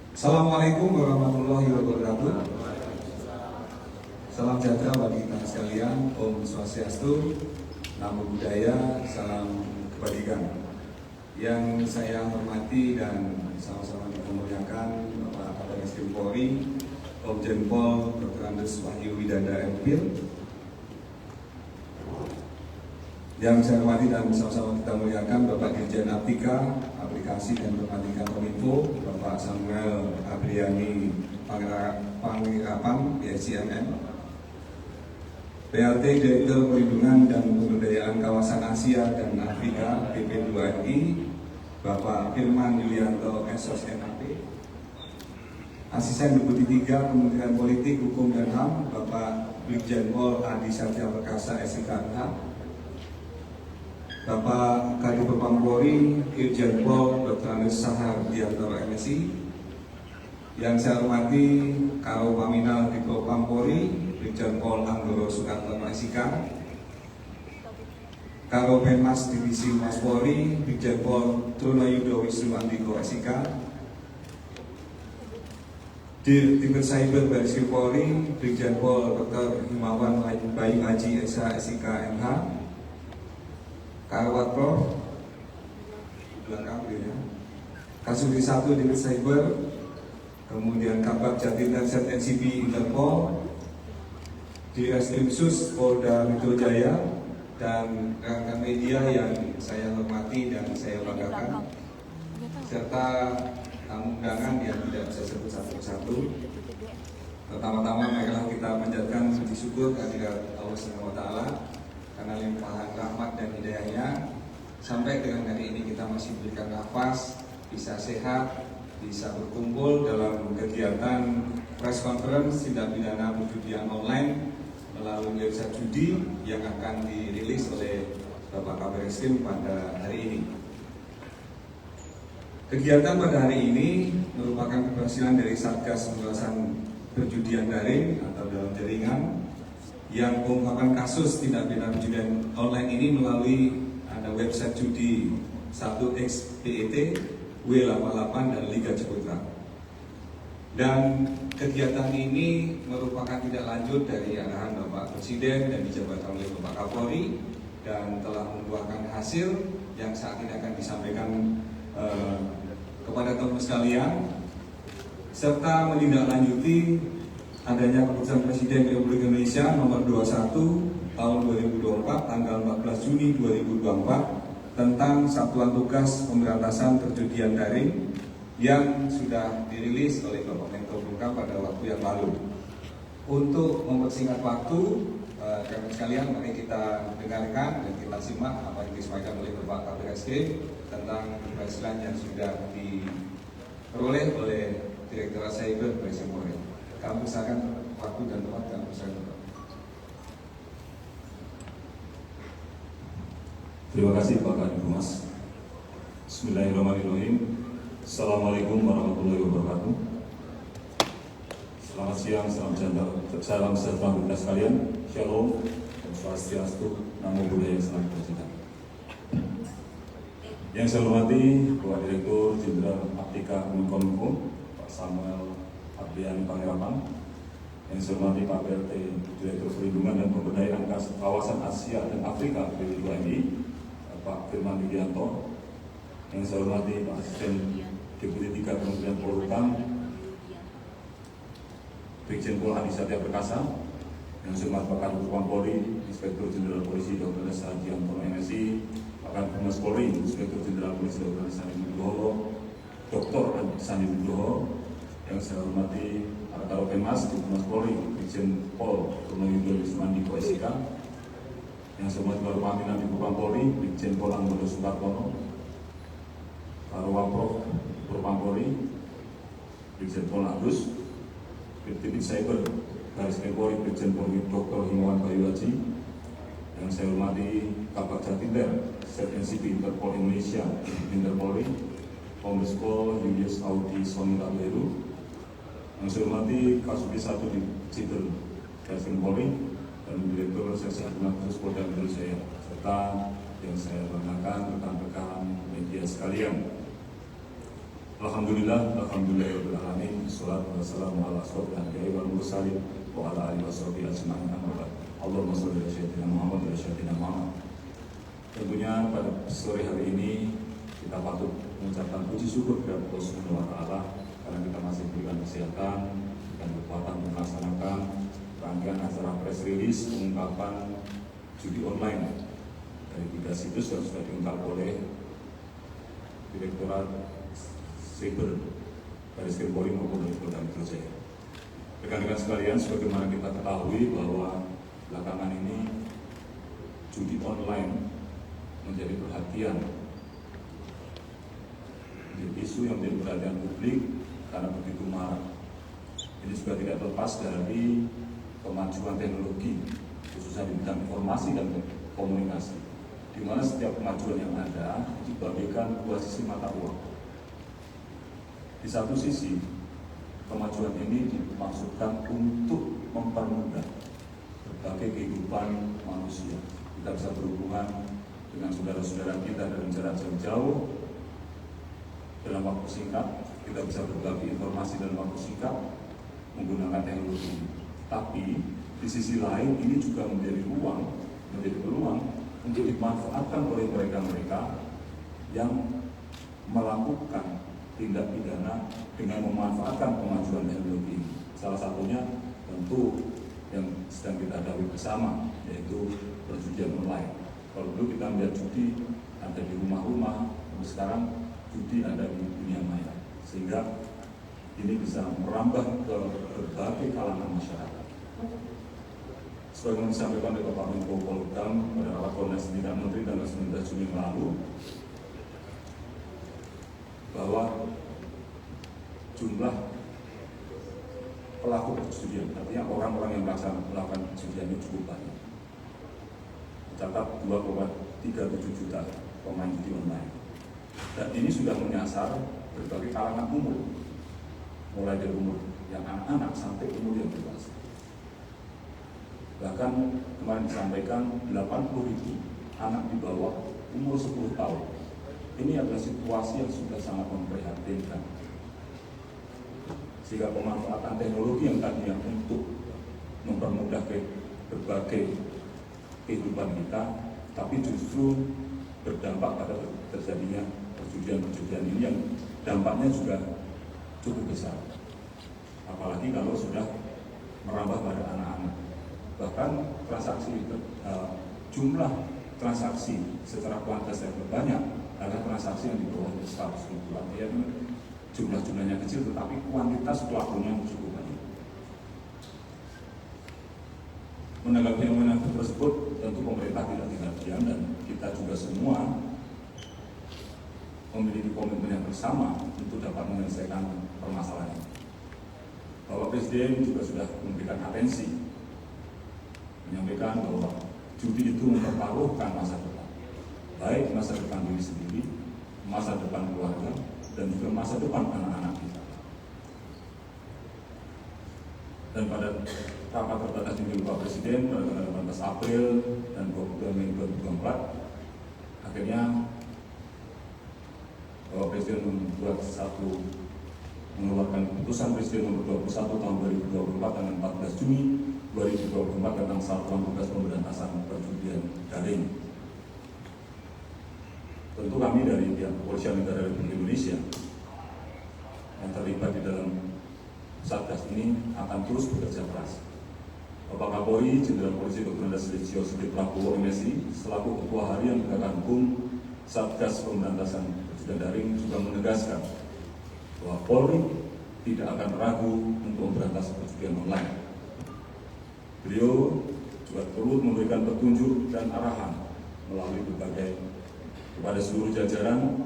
Assalamualaikum warahmatullahi wabarakatuh. Salam sejahtera bagi kita sekalian. Om Swastiastu, Namo Buddhaya, salam kebajikan. Yang saya hormati dan sama-sama dimuliakan Bapak Kabare Eskrim Polri, Komjen Pol Dr. Andes Wahyu Widanda MPhil. Yang saya hormati dan sama-sama kita muliakan Bapak Dirjen Aptika, Aplikasi dan Informatika Kominfo, Bapak Samuel Abriani Pangirapan, PSCMM, PLT Direktur Perlindungan dan Pemberdayaan Kawasan Asia dan Afrika, PP2MI, Bapak Firman Yulianto SOSNAP, Asisten Deputi 3 Kementerian Politik, Hukum dan HAM, Bapak Brigjen Pol Adi Satya Perkasa SIKH, Bapak Kadif Propam Polri, Irjen Pol Dr. Andes Sahar Diantoro MSI. Yang saya hormati Karo Paminal di Propam Polri, Irjen Pol Anggoro Soekartono SIK, Karo Penmas Divisi Mas Polri, Irjen Pol Trunoyudo Wisnu Andiko SIK, Dirtiber Cyber Bareskrim Polri, Irjen Pol Dr. Himawan Bayu Haji SH SIK MH, Karawat Prof, belakang ya, Kasudi 1 Dirut Cyber, kemudian Kabak Jatinda Set NCB Interpol, Direskrim Sus Polda Metro Jaya, dan rekan media yang saya hormati dan saya banggakan, serta tamu undangan yang tidak bisa sebut satu-satu. Pertama-tama marilah kita panjatkan puji syukur kehadirat Allah Subhanahu wa Ta'ala karena limpahan rahmat dan hidayahnya sampai dengan hari ini kita masih diberikan nafas, bisa sehat, bisa berkumpul dalam kegiatan press conference tindak pidana perjudian online melalui website judi yang akan dirilis oleh Bapak Kabare Eskrim pada hari ini. Kegiatan pada hari ini merupakan keberhasilan dari Satgas Pemberantasan Perjudian Daring atau dalam jaringan yang mengungkapkan kasus tindak pidana perjudian online ini melalui ada website judi 1xBET, W88 dan Liga Ciputra. Dan kegiatan ini merupakan tidak lanjut dari arahan Bapak Presiden dan dijabatkan oleh Bapak Kapolri dan telah membuahkan hasil yang saat ini akan disampaikan kepada teman-teman sekalian, serta menindaklanjuti adanya keputusan Presiden Republik Indonesia nomor 21 tahun 2024 tanggal 14 Juni 2024 tentang Satuan Tugas Pemberantasan Perjudian Daring yang sudah dirilis oleh Bapak Menko Polhukam pada waktu yang lalu. Untuk mempersingkat waktu, rekan sekalian, mari kita dengarkan dan kita simak apa yang disampaikan oleh Bapak Kabare Eskrim tentang keberhasilan yang sudah diperoleh oleh Direktorat Cyber Bareskrim Polri. Kami usahakan waktu dan tempat kami usahakan. Terima kasih Pak Kadif Humas. Bismillahirrahmanirrahim. Assalamualaikum warahmatullahi wabarakatuh. Selamat siang, salam sejahtera bagi kita sekalian. Shalom, Om Swastiastu, Namo Buddhaya, salam kebajikan. Yang saya hormati Bapak Direktur Jenderal Aptika Kominfo, Pak Samuel Abriani Pangirapan. Yang saya hormati Pak PLT Direktur Perlindungan dan Pemberdayaan Kawasan Asia dan Afrika, PP2MI, Pak Firman Yulianto. Yang saya hormati Pak Asisten Deputi 3 Kementerian Polhukam, Brigjen Pol Adi Satya Perkasa. Yang saya hormati Pak Kadif Propam Polri, Inspektur Jenderal Polisi Dr. Andes Sahar Diantoro MSI, Pak Kadif Humas Polri, Inspektur Jenderal Polisi Dr. Sandi Nugroho, Dr. Sandi Nugroho. Yang saya hormati Karo Penmas di Humas Polri, Brigjen Pol Trunoyudo Wisnu Andiko SIK. Yang saya hormati Karo Paminal di Propam Polri, Brigjen Pol Anggoro Soekartono, Karo Waprof Propam Polri, Brigjen Pol Agus, Dirut Cyber Bareskrim Polri, Brigjen Pol Dr. Himawan Bayu Haji. Yang saya hormati Kabak Jatinda Set NCB Interpol Indonesia, Interpolri, Kombes Pol Julius Audi Sonita Beru. Yang saya hormati Kasudi 1 di Citel Bareskrim Polri dan Direktur Reserse Kriminal Khusus Polda Metro Jaya, serta yang saya banggakan rekan-rekan media sekalian. Alhamdulillahirobbilalamin. Wassalatu wassalamu ala asyrofil anbiya'i wal mursalin wa ala alihi washabihi ajma'in. Amma ba'd. Allahumma shalli ala sayyidina Muhammad wa ala sayyidina Muhammad. Tentunya pada sore hari ini kita patut mengucapkan puji syukur kepada Allah Subhanahu wa taala karena kita masih diberikan kesehatan dan kekuatan untuk melaksanakan rangkaian acara press release pengungkapan judi online dari 3 situs yang sudah diungkap oleh Direktorat Cyber Baris Krim Polri maupun dari Polda Metro Jaya. Rekan-rekan sekalian, sebagaimana kita ketahui bahwa belakangan ini judi online menjadi perhatian, menjadi isu yang menjadi perhatian publik karena begitu marak. Ini juga tidak lepas dari kemajuan teknologi, khususnya di bidang informasi dan komunikasi, di mana setiap kemajuan yang ada dibandingkan dua sisi mata uang. Di satu sisi, kemajuan ini dimaksudkan untuk mempermudah berbagai kehidupan manusia. Kita bisa berhubungan dengan saudara-saudara kita dalam jarak jauh dalam waktu singkat. Kita bisa berbagi informasi dalam waktu singkat menggunakan teknologi ini. Tapi di sisi lain ini juga menjadi peluang untuk dimanfaatkan oleh mereka-mereka yang melakukan tindak pidana dengan memanfaatkan kemajuan teknologi ini. Salah satunya tentu yang sedang kita hadapi bersama, yaitu perjudian online. Kalau dulu kita melihat judi ada di rumah-rumah, tapi sekarang judi ada di dunia maya, sehingga ini bisa merambah ke berbagai kalangan masyarakat. Sebagaimana disampaikan oleh Bapak Menko Polhukam pada rapat koordinasi tingkat Menteri tanggal 19 Juni lalu, bahwa jumlah pelaku perjudian, artinya orang-orang yang melakukan perjudian ini cukup banyak. Tercatat 2,37 juta pemain judi online. Dan ini sudah menyasar berbagai kalangan umur, mulai dari umur yang anak-anak sampai umur yang dewasa. Bahkan kemarin disampaikan 80.000 anak di bawah umur 10 tahun. Ini adalah situasi yang sudah sangat memprihatinkan. Sehingga pemanfaatan teknologi yang tadinya untuk mempermudah berbagai kehidupan kita, tapi justru berdampak pada terjadinya perjudian-perjudian ini yang dampaknya juga cukup besar. Apalagi kalau sudah merambah pada anak-anak. Bahkan jumlah transaksi secara kuantitas yang banyak ada transaksi yang di bawah 100 ribu. Artinya jumlahnya kecil, tetapi kuantitas pelakunya cukup banyak. Menanggapi fenomena tersebut, tentu pemerintah tidak tinggal diam dan kita juga semua memiliki komitmen yang bersama untuk dapat menyelesaikan permasalahan ini. Bapak Presiden juga sudah memberikan atensi, menyampaikan bahwa judi itu mempertaruhkan masa depan, baik masa depan diri sendiri, masa depan keluarga, dan juga masa depan anak-anak kita. Dan pada rapat terbatas di Bapak Presiden pada tanggal 18 April dan 22 Mei 2024, akhirnya Bapak Presiden mengeluarkan keputusan Presiden nomor 21 tahun 2024 tanggal 14 Juni 2024 tentang Satuan Tugas Pemberantasan Perjudian Daring. Tentu kami dari pihak Kepolisian Negara Republik Indonesia yang terlibat di dalam Satgas ini akan terus bekerja keras. Bapak Kapolri Jenderal Polisi Dr. Andes Listio Sigit Prabowo MSI selaku Ketua Harian Penegakan Hukum Satgas Pemberantasan Perjudian Daring juga menegaskan bahwa Polri tidak akan ragu untuk memberantas perjudian online. Beliau juga perlu memberikan petunjuk dan arahan melalui kepada seluruh jajaran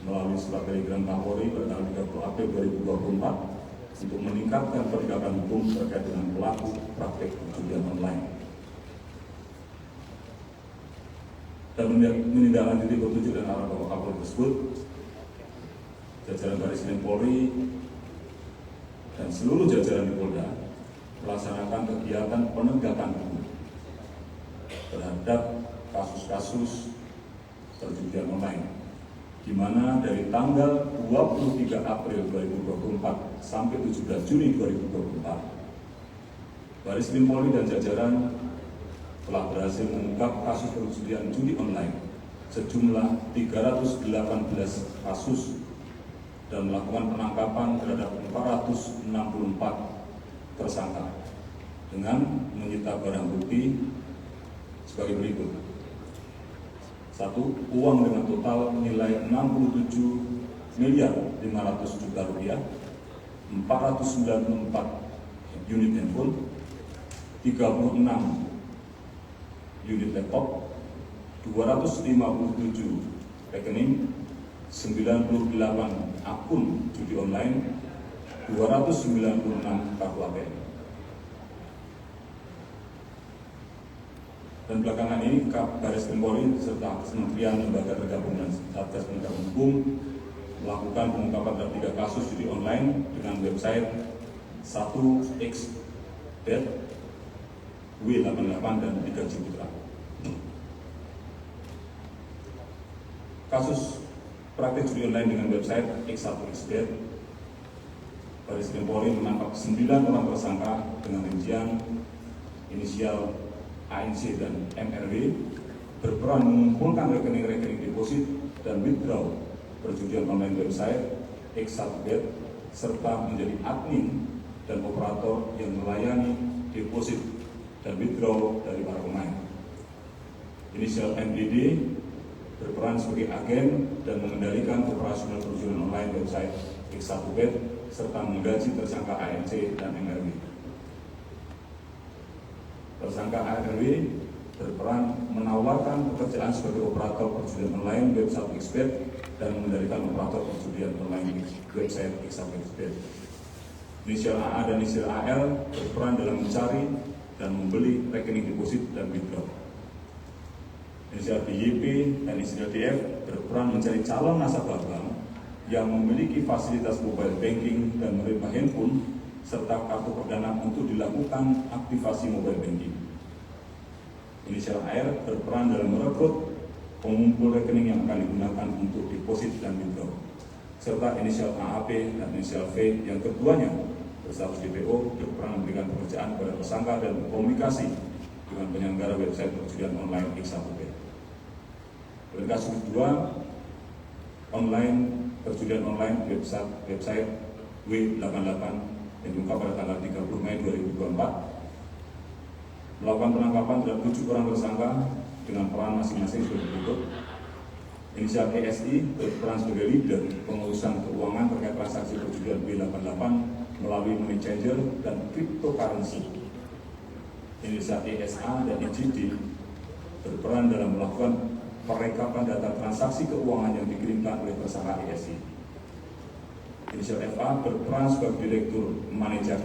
melalui surat telegram Kapolri pada tanggal 30 April 2024 untuk meningkatkan penegakan hukum terkait dengan pelaku praktek perjudian online dan menindaklanjuti petunjuk dan arahan Bapak Kapolri tersebut. Jajaran Baris Krim Polri dan seluruh jajaran di Polda melaksanakan kegiatan penegakan hukum terhadap kasus-kasus perjudian online di mana dari tanggal 23 April 2024 sampai 17 Juni 2024, Baris Krim Polri dan jajaran telah berhasil mengungkap kasus perjudian judi online sejumlah 318 kasus dan melakukan penangkapan terhadap 464 tersangka dengan menyita barang bukti sebagai berikut. 1. Uang dengan total nilai 67.500.000.000 rupiah, 494 unit handphone, 36 unit laptop, 257 rekening, 98 akun judi online, 296 kartu ATM. Dan belakangan ini Baris Krim Polri serta Kementerian Lembaga Tergabung dan Satgas Penegak Hukum melakukan pengungkapan terhadap 3 kasus judi online dengan website 1xbet, W88 dan 3 Ciputra. Kasus praktik judi online dengan website X1xbet, Baris Krim Polri menangkap 9 orang tersangka dengan rincian inisial ANC dan MRW berperan mengumpulkan rekening-rekening deposit dan withdraw perjudian online website X1bet serta menjadi admin dan operator yang melayani deposit dan withdraw dari para pemain. Inisial MDD berperan sebagai agen dan mengendalikan operasional perjudian online website X1bet serta menggaji tersangka ANC dan MRW. Tersangka ARW berperan menawarkan pekerjaan sebagai operator perjudian online website Xbet dan mengendalikan operator perjudian online website Xbet. Inisial AA dan inisial AL berperan dalam mencari dan membeli rekening deposit dan withdraw. Inisial BYP dan inisial DF berperan mencari calon nasabah bank yang memiliki fasilitas mobile banking dan menerima handphone serta kartu perdana untuk dilakukan aktivasi mobile banking. Inisial AR berperan dalam merekrut pengumpul rekening yang akan digunakan untuk deposit dan withdraw, serta inisial AAP dan inisial V yang keduanya berstatus DPO berperan memberikan pekerjaan kepada tersangka dan berkomunikasi dengan penyelenggara website perjudian online X1bet. Dan kasus kedua, perjudian online website W88 yang diungkap pada tanggal 30 Mei 2024, melakukan penangkapan terhadap 7 orang tersangka dengan peran masing-masing sebagai berikut. Inisial ESI berperan sebagai leader pengurusan keuangan terkait transaksi perjudian W88 melalui money changer dan cryptocurrency. Inisial ESA dan EJD berperan dalam melakukan perekapan data transaksi keuangan yang dikirimkan oleh tersangka ESI. Inisial FA berperan sebagai direktur manajer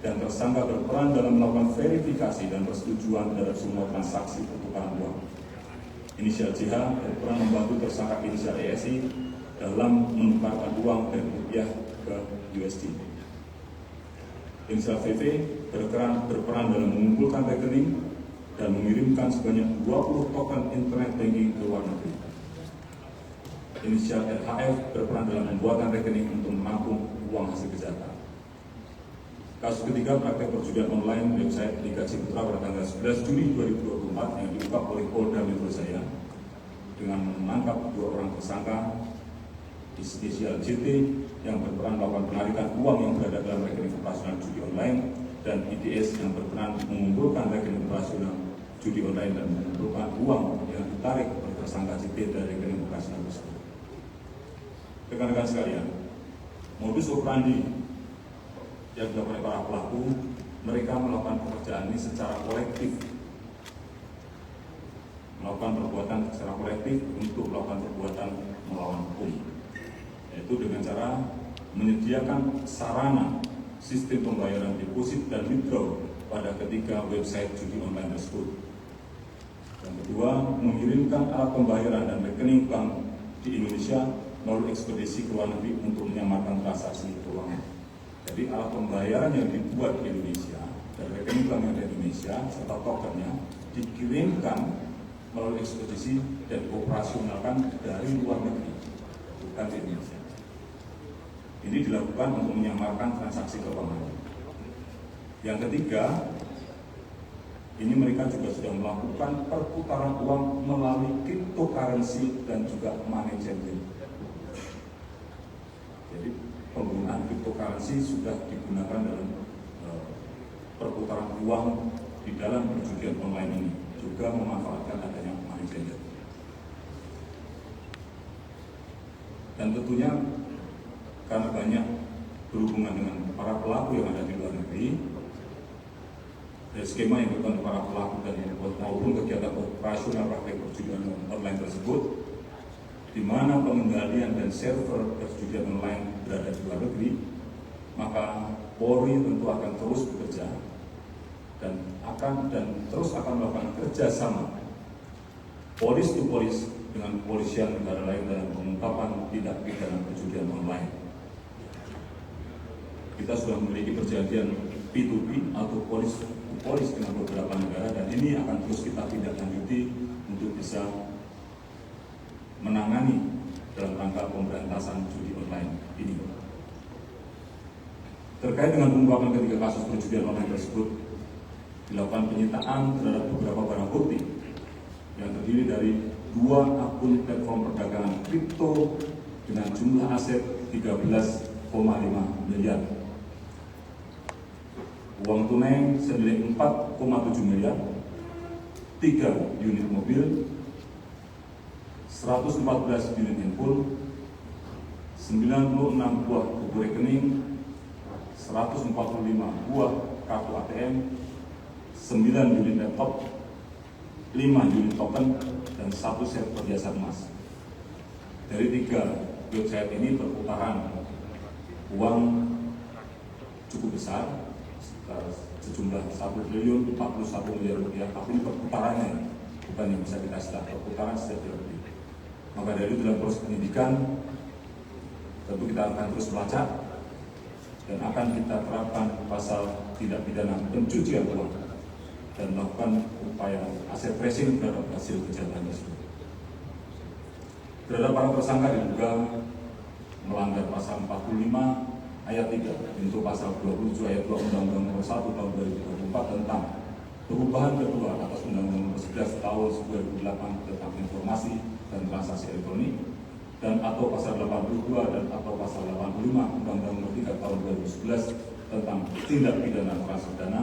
dan tersangka berperan dalam melakukan verifikasi dan persetujuan terhadap semua transaksi pertukaran uang. Inisial JH berperan membantu tersangka inisial ESI dalam menukarkan uang dari rupiah ke USD. Inisial VV berperan dalam mengumpulkan rekening dan mengirimkan sebanyak 20 token internet banking ke luar negeri. Inisial RHF berperan dalam pembuatan rekening untuk menampung uang hasil kejahatan. Kasus ketiga, praktek perjudian online website Liga Ciputra pada tanggal 11 Juni 2024 yang diungkap oleh Polda Metro Jaya dengan menangkap 2 orang tersangka, inisial JT yang berperan melakukan penarikan uang yang berada dalam rekening operasional judi online dan IDS yang berperan mengumpulkan rekening operasional judi online dan mengumpulkan uang yang ditarik oleh tersangka JT dari rekening operasional tersebut. Rekan-rekan sekalian, modus operandi yang dilakukan oleh para pelaku, mereka melakukan pekerjaan ini secara kolektif, melakukan perbuatan secara kolektif untuk melakukan perbuatan melawan hukum, yaitu dengan cara menyediakan sarana sistem pembayaran deposit dan withdraw pada ketiga website judi online tersebut. Yang kedua, mengirimkan alat pembayaran dan rekening bank di Indonesia melalui ekspedisi ke luar negeri untuk menyamarkan transaksi keuangan. Jadi alat pembayaran yang dibuat di Indonesia dan rekening bank yang ada di Indonesia serta tokennya dikirimkan melalui ekspedisi dan operasionalkan dari luar negeri, bukan di Indonesia. Ini dilakukan untuk menyamarkan transaksi keuangan. Yang ketiga, ini mereka juga sudah melakukan perputaran uang melalui cryptocurrency dan juga money changing. Jadi penggunaan cryptocurrency sudah digunakan dalam perputaran uang di dalam perjudian online ini, juga memanfaatkan adanya money changer. Dan tentunya karena banyak berhubungan dengan para pelaku yang ada di luar negeri, dari skema yang dilakukan para pelaku dan maupun kegiatan operasional praktek perjudian online tersebut, di mana pengendalian dan server perjudian online berada di luar negeri, maka Polri tentu akan terus bekerja dan terus akan melakukan kerjasama polis to polis dengan kepolisian negara lain dalam pengungkapan tindak pidana perjudian online. Kita sudah memiliki perjanjian P2P atau polis to polis dengan beberapa negara, dan ini akan terus kita tindak lanjuti untuk bisa menangani dalam rangka pemberantasan judi online ini. Terkait dengan pengungkapan ketiga kasus perjudian online tersebut, dilakukan penyitaan terhadap beberapa barang bukti yang terdiri dari 2 akun platform perdagangan kripto dengan jumlah aset 13,5 miliar, uang tunai senilai 4,7 miliar, 3 unit mobil, 114 unit handphone, 96 buah buku rekening, 145 buah kartu ATM, 9 unit laptop, 5 unit token, dan 1 set perhiasan emas. Dari 3 website ini perputaran uang cukup besar, sejumlah 1 triliun 41 miliar rupiah, tapi perputarannya bukan yang bisa kita start, perputaran setiap lebih. Maka dari itu dalam proses penyidikan tentu kita akan terus melacak dan akan kita terapkan pasal tindak pidana pencucian uang dan melakukan upaya aset tracing terhadap hasil kejahatan tersebut. Terhadap para tersangka diduga melanggar pasal 45 ayat 3 untuk pasal 27 ayat 2 Undang-Undang Nomor 1 Tahun 2024 tentang perubahan kedua atas Undang-Undang Nomor 11 Tahun 2008 tentang informasi dan transaksi elektronik, dan atau pasal 82 dan atau pasal 85 Undang-Undang Nomor 3 Tahun 2011 tentang tindak pidana transdana,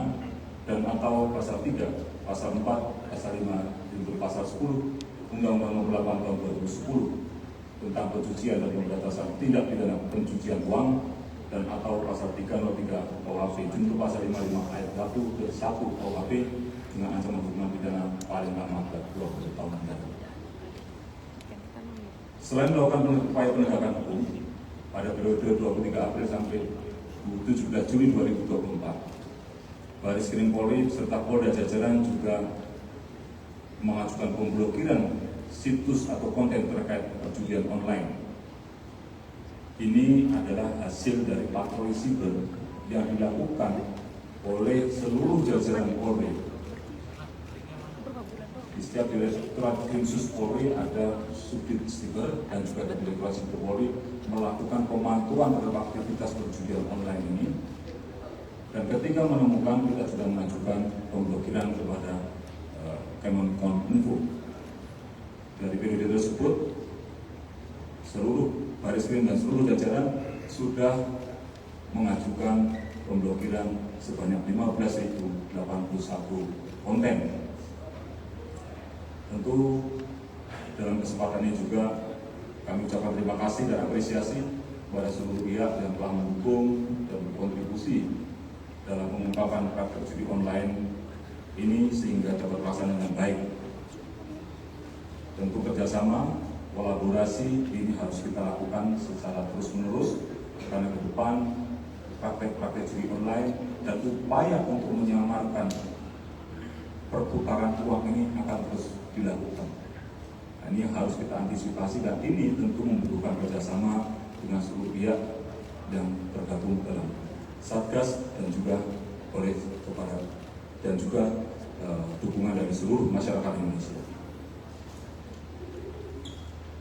dan atau pasal 3, pasal 4, pasal 5 untuk pasal 10 Undang-Undang Nomor 8 Tahun 2010 tentang pencucian dan pemberantasan tindak pidana pencucian uang, dan atau pasal 303 KUHP junto pasal 55 ayat 1 ke 1 KUHP dengan ancaman hukuman pidana paling lama 20 tahun penjara. Selain melakukan upaya penegakan hukum pada periode 23 April sampai 17 Juli 2024, Baris Krim Polri serta Polda jajaran juga mengajukan pemblokiran situs atau konten terkait perjudian online. Ini adalah hasil dari patroli siber yang dilakukan oleh seluruh jajaran Polri. Di setiap Direktorat Krimsus Polri ada Subdit Siber dan juga ada Direktorat Siber Polri melakukan pemantauan terhadap aktivitas perjudian online ini. Dan ketika menemukan, kita sudah mengajukan pemblokiran kepada Kemenkominfo. Dari periode tersebut, seluruh Baris Krim dan seluruh jajaran sudah mengajukan pemblokiran sebanyak 15.081 konten. Tentu dalam kesempatan ini juga kami ucapkan terima kasih dan apresiasi kepada seluruh pihak yang telah mendukung dan berkontribusi dalam pengungkapan praktek judi online ini sehingga dapat terlaksana dengan baik. Tentu kerjasama, kolaborasi ini harus kita lakukan secara terus-menerus karena ke depan praktek-praktek judi online dan upaya untuk menyamarkan perputaran uang ini akan terus dilakukan. Nah, ini yang harus kita antisipasi, dan ini tentu membutuhkan kerjasama dengan seluruh pihak yang tergabung dalam Satgas dan juga oleh kepada dan juga dukungan dari seluruh masyarakat Indonesia.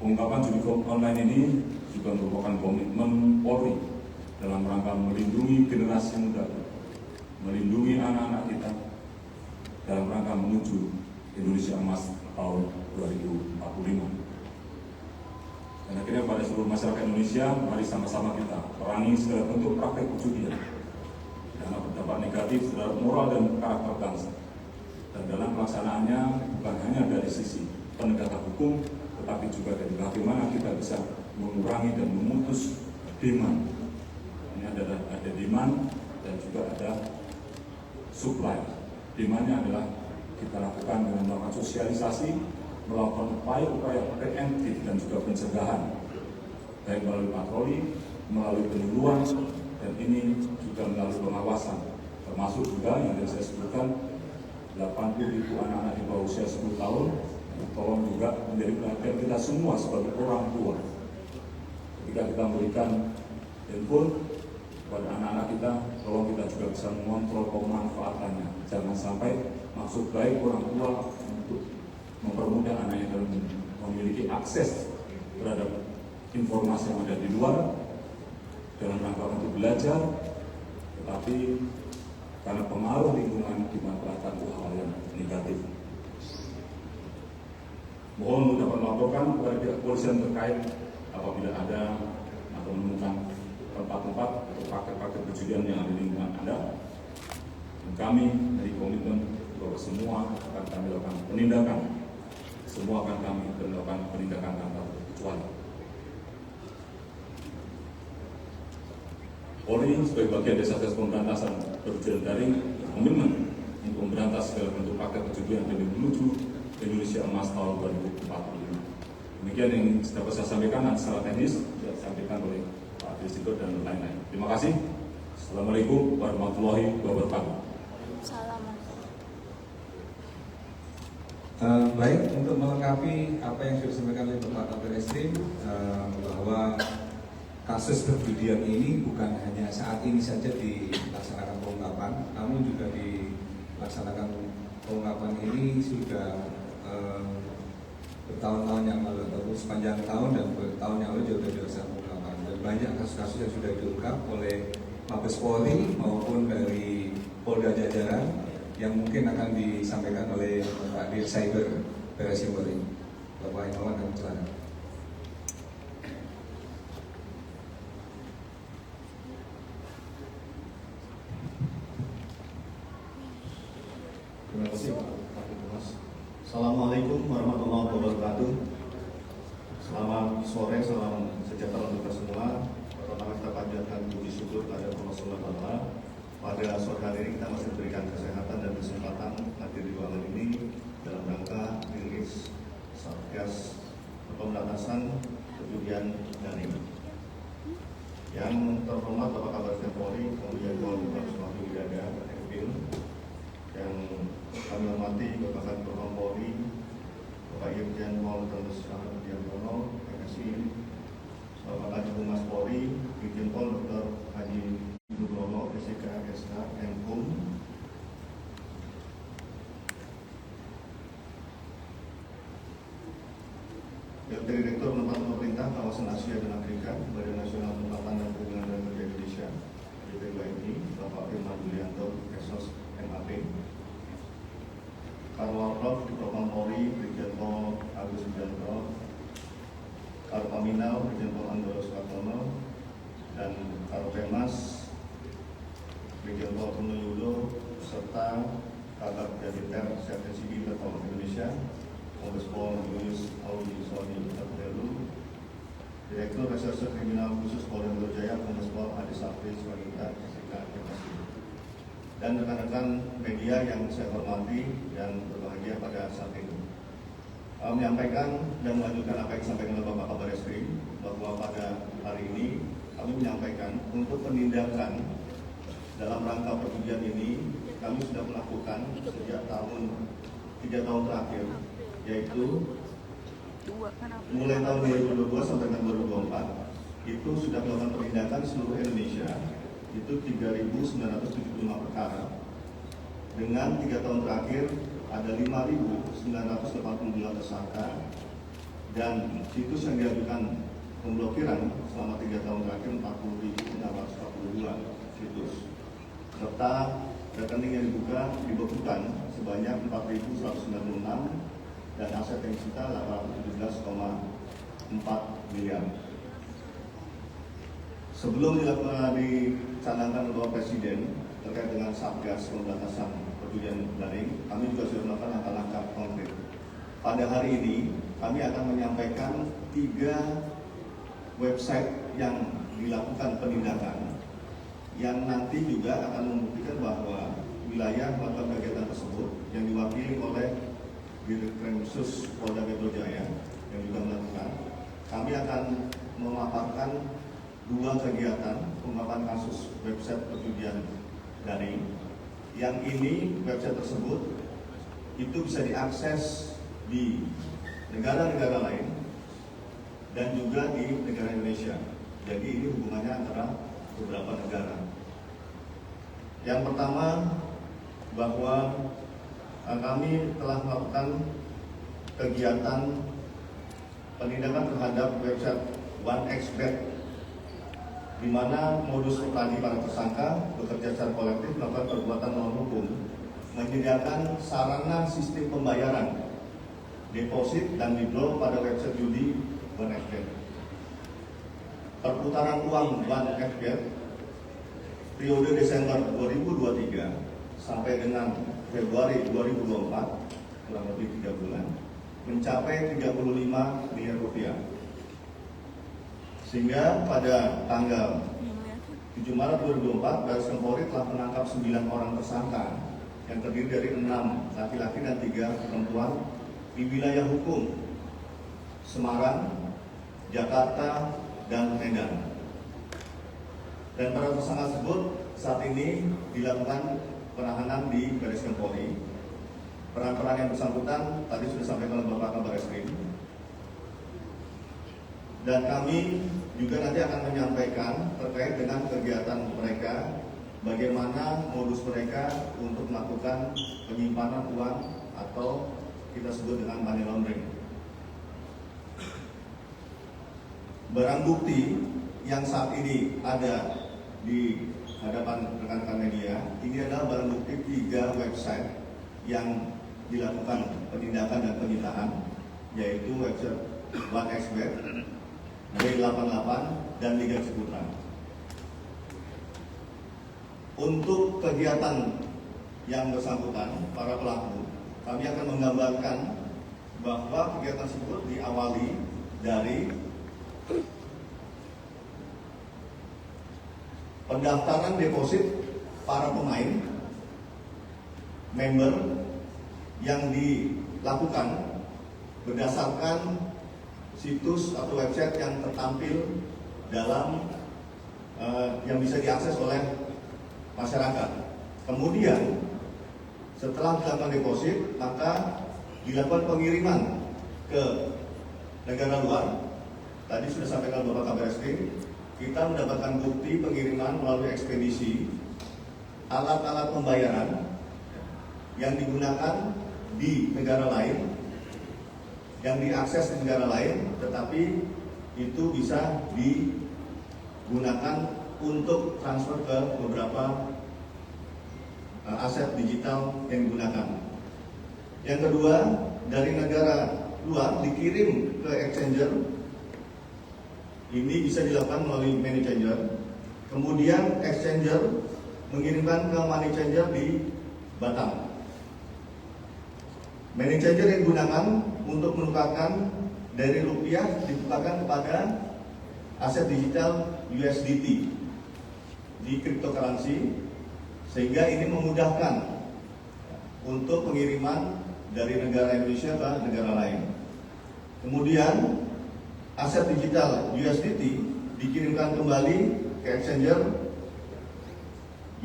Pengungkapan judi online ini juga merupakan komitmen Polri dalam rangka melindungi generasi muda, melindungi anak-anak kita dalam rangka menuju Indonesia Emas tahun 2045. Dan akhirnya pada seluruh masyarakat Indonesia, mari sama-sama kita perangi segala bentuk praktek perjudian karena berdampak negatif terhadap moral dan karakter bangsa. Dan dalam pelaksanaannya bukan hanya dari sisi penegakan hukum, tetapi juga dari bagaimana kita bisa mengurangi dan memutus demand. Ini ada demand dan juga ada supply. Demandnya adalah kita lakukan dengan melakukan sosialisasi, melakukan upaya-upaya preemptif dan juga pencegahan, baik melalui patroli, melalui penyuluhan, dan ini juga melalui pengawasan, termasuk juga yang tadi saya sebutkan 80.000 anak-anak di bawah usia 10 tahun. Tolong juga menjadi perhatian kita semua sebagai orang tua. Ketika kita memberikan handphone kepada anak-anak kita, tolong kita juga bisa mengontrol pemanfaatannya. Jangan sampai maksud baik orang tua untuk mempermudah anaknya dalam memiliki akses terhadap informasi yang ada di luar dalam rangka untuk belajar, tetapi karena pengaruh lingkungan dimanfaatkan untuk hal yang negatif. Mohon dapat melaporkan kepada pihak kepolisian terkait apabila ada atau menemukan tempat-tempat atau praktek-praktek perjudian yang ada di lingkungan Anda. Dan kami dari komitmen bahwa semua akan kami lakukan penindakan, semua akan kami melakukan penindakan tanpa terkecuali. Polri sebagai bagian dari Satgas Pemberantasan Perjudian Daring komitmen untuk memberantas segala bentuk praktek perjudian dan menuju Indonesia Emas tahun 2045. Demikian yang dapat saya sampaikan secara teknis sudah disampaikan oleh Pak Direktur dan lain-lain. Terima kasih. Assalamualaikum warahmatullahi wabarakatuh. Baik, untuk melengkapi apa yang sudah disampaikan oleh Bapak Kabir Eskrim, bahwa kasus perjudian ini bukan hanya saat ini saja dilaksanakan pengungkapan, namun juga dilaksanakan pengungkapan ini sudah bertahun-tahun yang lalu, atau sepanjang tahun dan bertahun yang lalu juga dilaksanakan pengungkapan. Dan banyak kasus-kasus yang sudah diungkap oleh Mabes Polri maupun dari Polda jajaran yang mungkin akan disampaikan oleh Pak Dir Cyber Barres Krim Polri. Bapak Imawan dan silakan. Terima kasih Pak Mas. Assalamualaikum warahmatullahi wabarakatuh. Selamat sore, salam sejahtera untuk kita semua. Pertama kita panjatkan puji syukur kepada Allah Subhanahu wa taala. Pada sore hari ini kita masih diberikan kesehatan dan kesempatan hadir di ruangan ini dalam rangka rilis Satgas Pemberantasan Perjudian Daring. Yang terhormat Bapak Kabir Eskrim Polri, kemudian Bapak Sumardi Widada, FPIL, yang kami hormati Bapak Propam Polri, Bapak Irjen Pol Tembes Sudiantono, MSI, Bapak Kadif Humas Polri, Irjen Pol Dr. Haji Nugroho, SK, SK, Menkum, Direktur Lembaga Pemerintah Kawasan Asia dan Afrika, Badan Nasional Penempatan dan Hubungan dengan Kerja Indonesia, BPUMI, Bapak Firman Julianto, Esos, MAP, Karwal Prof, Propam Polri, Brigjen Pol Agus Wijanto, Karpaminal, Brigjen Pol Andoro Sukartono, dan Karopemas, Brigjen Pol Truno Yudo, serta Kakak Jaditer Sekjen Sipil Interpol Indonesia, Kombes Pol Julius Audi Soni Terpelu, Direktur Reserse Kriminal Khusus Polda Metro Jaya, Kombes Pol Adi Sapri Swagita, SK, dan rekan-rekan media yang saya hormati dan berbahagia pada saat ini. Menyampaikan dan melanjutkan apa yang disampaikan oleh Bapak Kabir Eskrim, bahwa pada hari ini kami menyampaikan untuk penindakan dalam rangka perjudian ini kami sudah melakukan sejak 3 tahun terakhir, yaitu mulai tahun 2022 sampai tahun 2024 itu sudah melakukan penindakan seluruh Indonesia itu 3.975 perkara. Dengan 3 tahun terakhir ada 5.982 tersangka dan situs yang diajukan pemblokiran selama 3 tahun terakhir 40.642 situs, serta rekening yang dibekukan sebanyak 4.196 dan aset yang disita 817,4 miliar. Sebelum dicanangkan oleh Bapak Presiden terkait dengan Satgas Pemberantasan Perjudian Daring, kami juga sudah melakukan langkah-langkah konkret. Pada hari ini kami akan menyampaikan 3 website yang dilakukan penindakan, yang nanti juga akan membuktikan bahwa wilayah melakukan kegiatan tersebut yang diwakili oleh Direktorat Polda Metro Jaya yang juga melakukan. Kami akan memaparkan 2 kegiatan pengungkapan kasus website perjudian daring. Yang ini website tersebut itu bisa diakses di negara-negara lain dan juga di negara Indonesia. Jadi ini hubungannya antara beberapa negara. Yang pertama, bahwa kami telah melakukan kegiatan penindakan terhadap website OneXBet, di mana modus operandi para tersangka bekerja secara kolektif melakukan perbuatan melawan hukum, menyediakan sarana sistem pembayaran, deposit dan withdraw pada website judi OneXBet. Perputaran uang OneXBet periode Desember 2023 sampai dengan Februari 2024, kurang lebih 3 bulan, mencapai 35 miliar rupiah. Sehingga pada tanggal 7 Maret 2024, Baris Krim Polri telah menangkap 9 orang tersangka yang terdiri dari 6 laki-laki dan 3 perempuan di wilayah hukum Semarang, Jakarta, dan Medan. Dan para tersangka tersebut saat ini dilakukan penahanan di Baris Krim Polri. Peran-peran yang bersangkutan tadi sudah disampaikan oleh Bapak Kabar Eskrim. Dan kami juga nanti akan menyampaikan terkait dengan kegiatan mereka, bagaimana modus mereka untuk melakukan penyimpanan uang atau kita sebut dengan money laundering. Barang bukti yang saat ini ada di hadapan rekan-rekan media, ini adalah barang bukti 3 website yang dilakukan penindakan dan penyitaan, yaitu website OneXBet, B88, dan Liga Ciputra. Untuk kegiatan yang bersangkutan, para pelaku, kami akan menggambarkan bahwa kegiatan tersebut diawali dari pendaftaran deposit para pemain, member, yang dilakukan berdasarkan situs atau website yang tertampil dalam yang bisa diakses oleh masyarakat. Kemudian setelah dilakukan deposit, maka dilakukan pengiriman ke negara luar. Tadi sudah sampaikan Bapak Kabar Eskrim, kita mendapatkan bukti pengiriman melalui ekspedisi alat-alat pembayaran yang digunakan di negara lain, yang diakses di negara lain, tetapi itu bisa digunakan untuk transfer ke beberapa aset digital yang digunakan. Yang kedua, dari negara luar dikirim ke exchanger. Ini bisa dilakukan melalui money changer. Kemudian exchanger mengirimkan ke money changer di Batam. Money changer yang digunakan untuk menukarkan dari rupiah ditukarkan kepada aset digital USDT di cryptocurrency, sehingga ini memudahkan untuk pengiriman dari negara Indonesia ke negara lain. Kemudian aset digital USDT dikirimkan kembali ke exchanger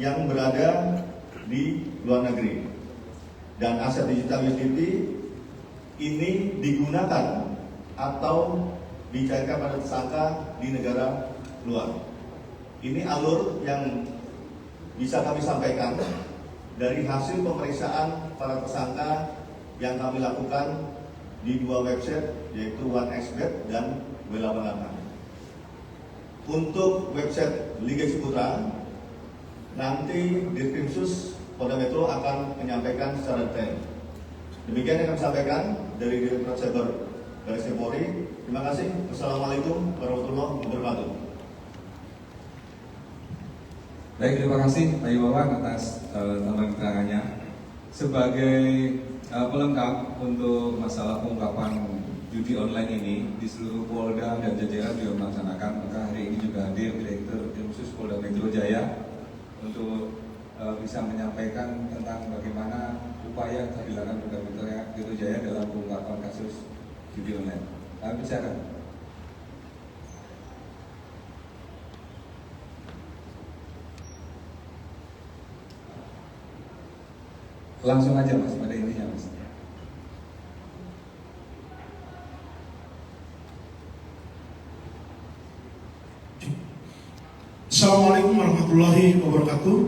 yang berada di luar negeri, dan aset digital USDT ini digunakan atau dicairkan pada tersangka di negara luar. Ini alur yang bisa kami sampaikan dari hasil pemeriksaan para tersangka yang kami lakukan di 2 website, yaitu OneXBet dan W88. Untuk website Liga Ciputra, nanti Ditkrimsus Polda Metro akan menyampaikan secara detail. Demikian yang kami sampaikan dari Direktorat Cyber Baris Krim Polri. Terima kasih. Wassalamualaikum warahmatullahi wabarakatuh. Baik, terima kasih Pak Iwawan atas tambahan keterangannya. Sebagai pelengkap untuk masalah pengungkapan judi online ini di seluruh Polda dan jajaran juga melaksanakan, maka hari ini juga hadir Direktur Khusus Polda Metro Jaya untuk bisa menyampaikan tentang bagaimana upaya yang dilakukan Polda Metro Jaya dalam pengungkapan kasus judi online. Kami bicara. Langsung aja Mas, pada intinya Mas. Assalamualaikum warahmatullahi wabarakatuh.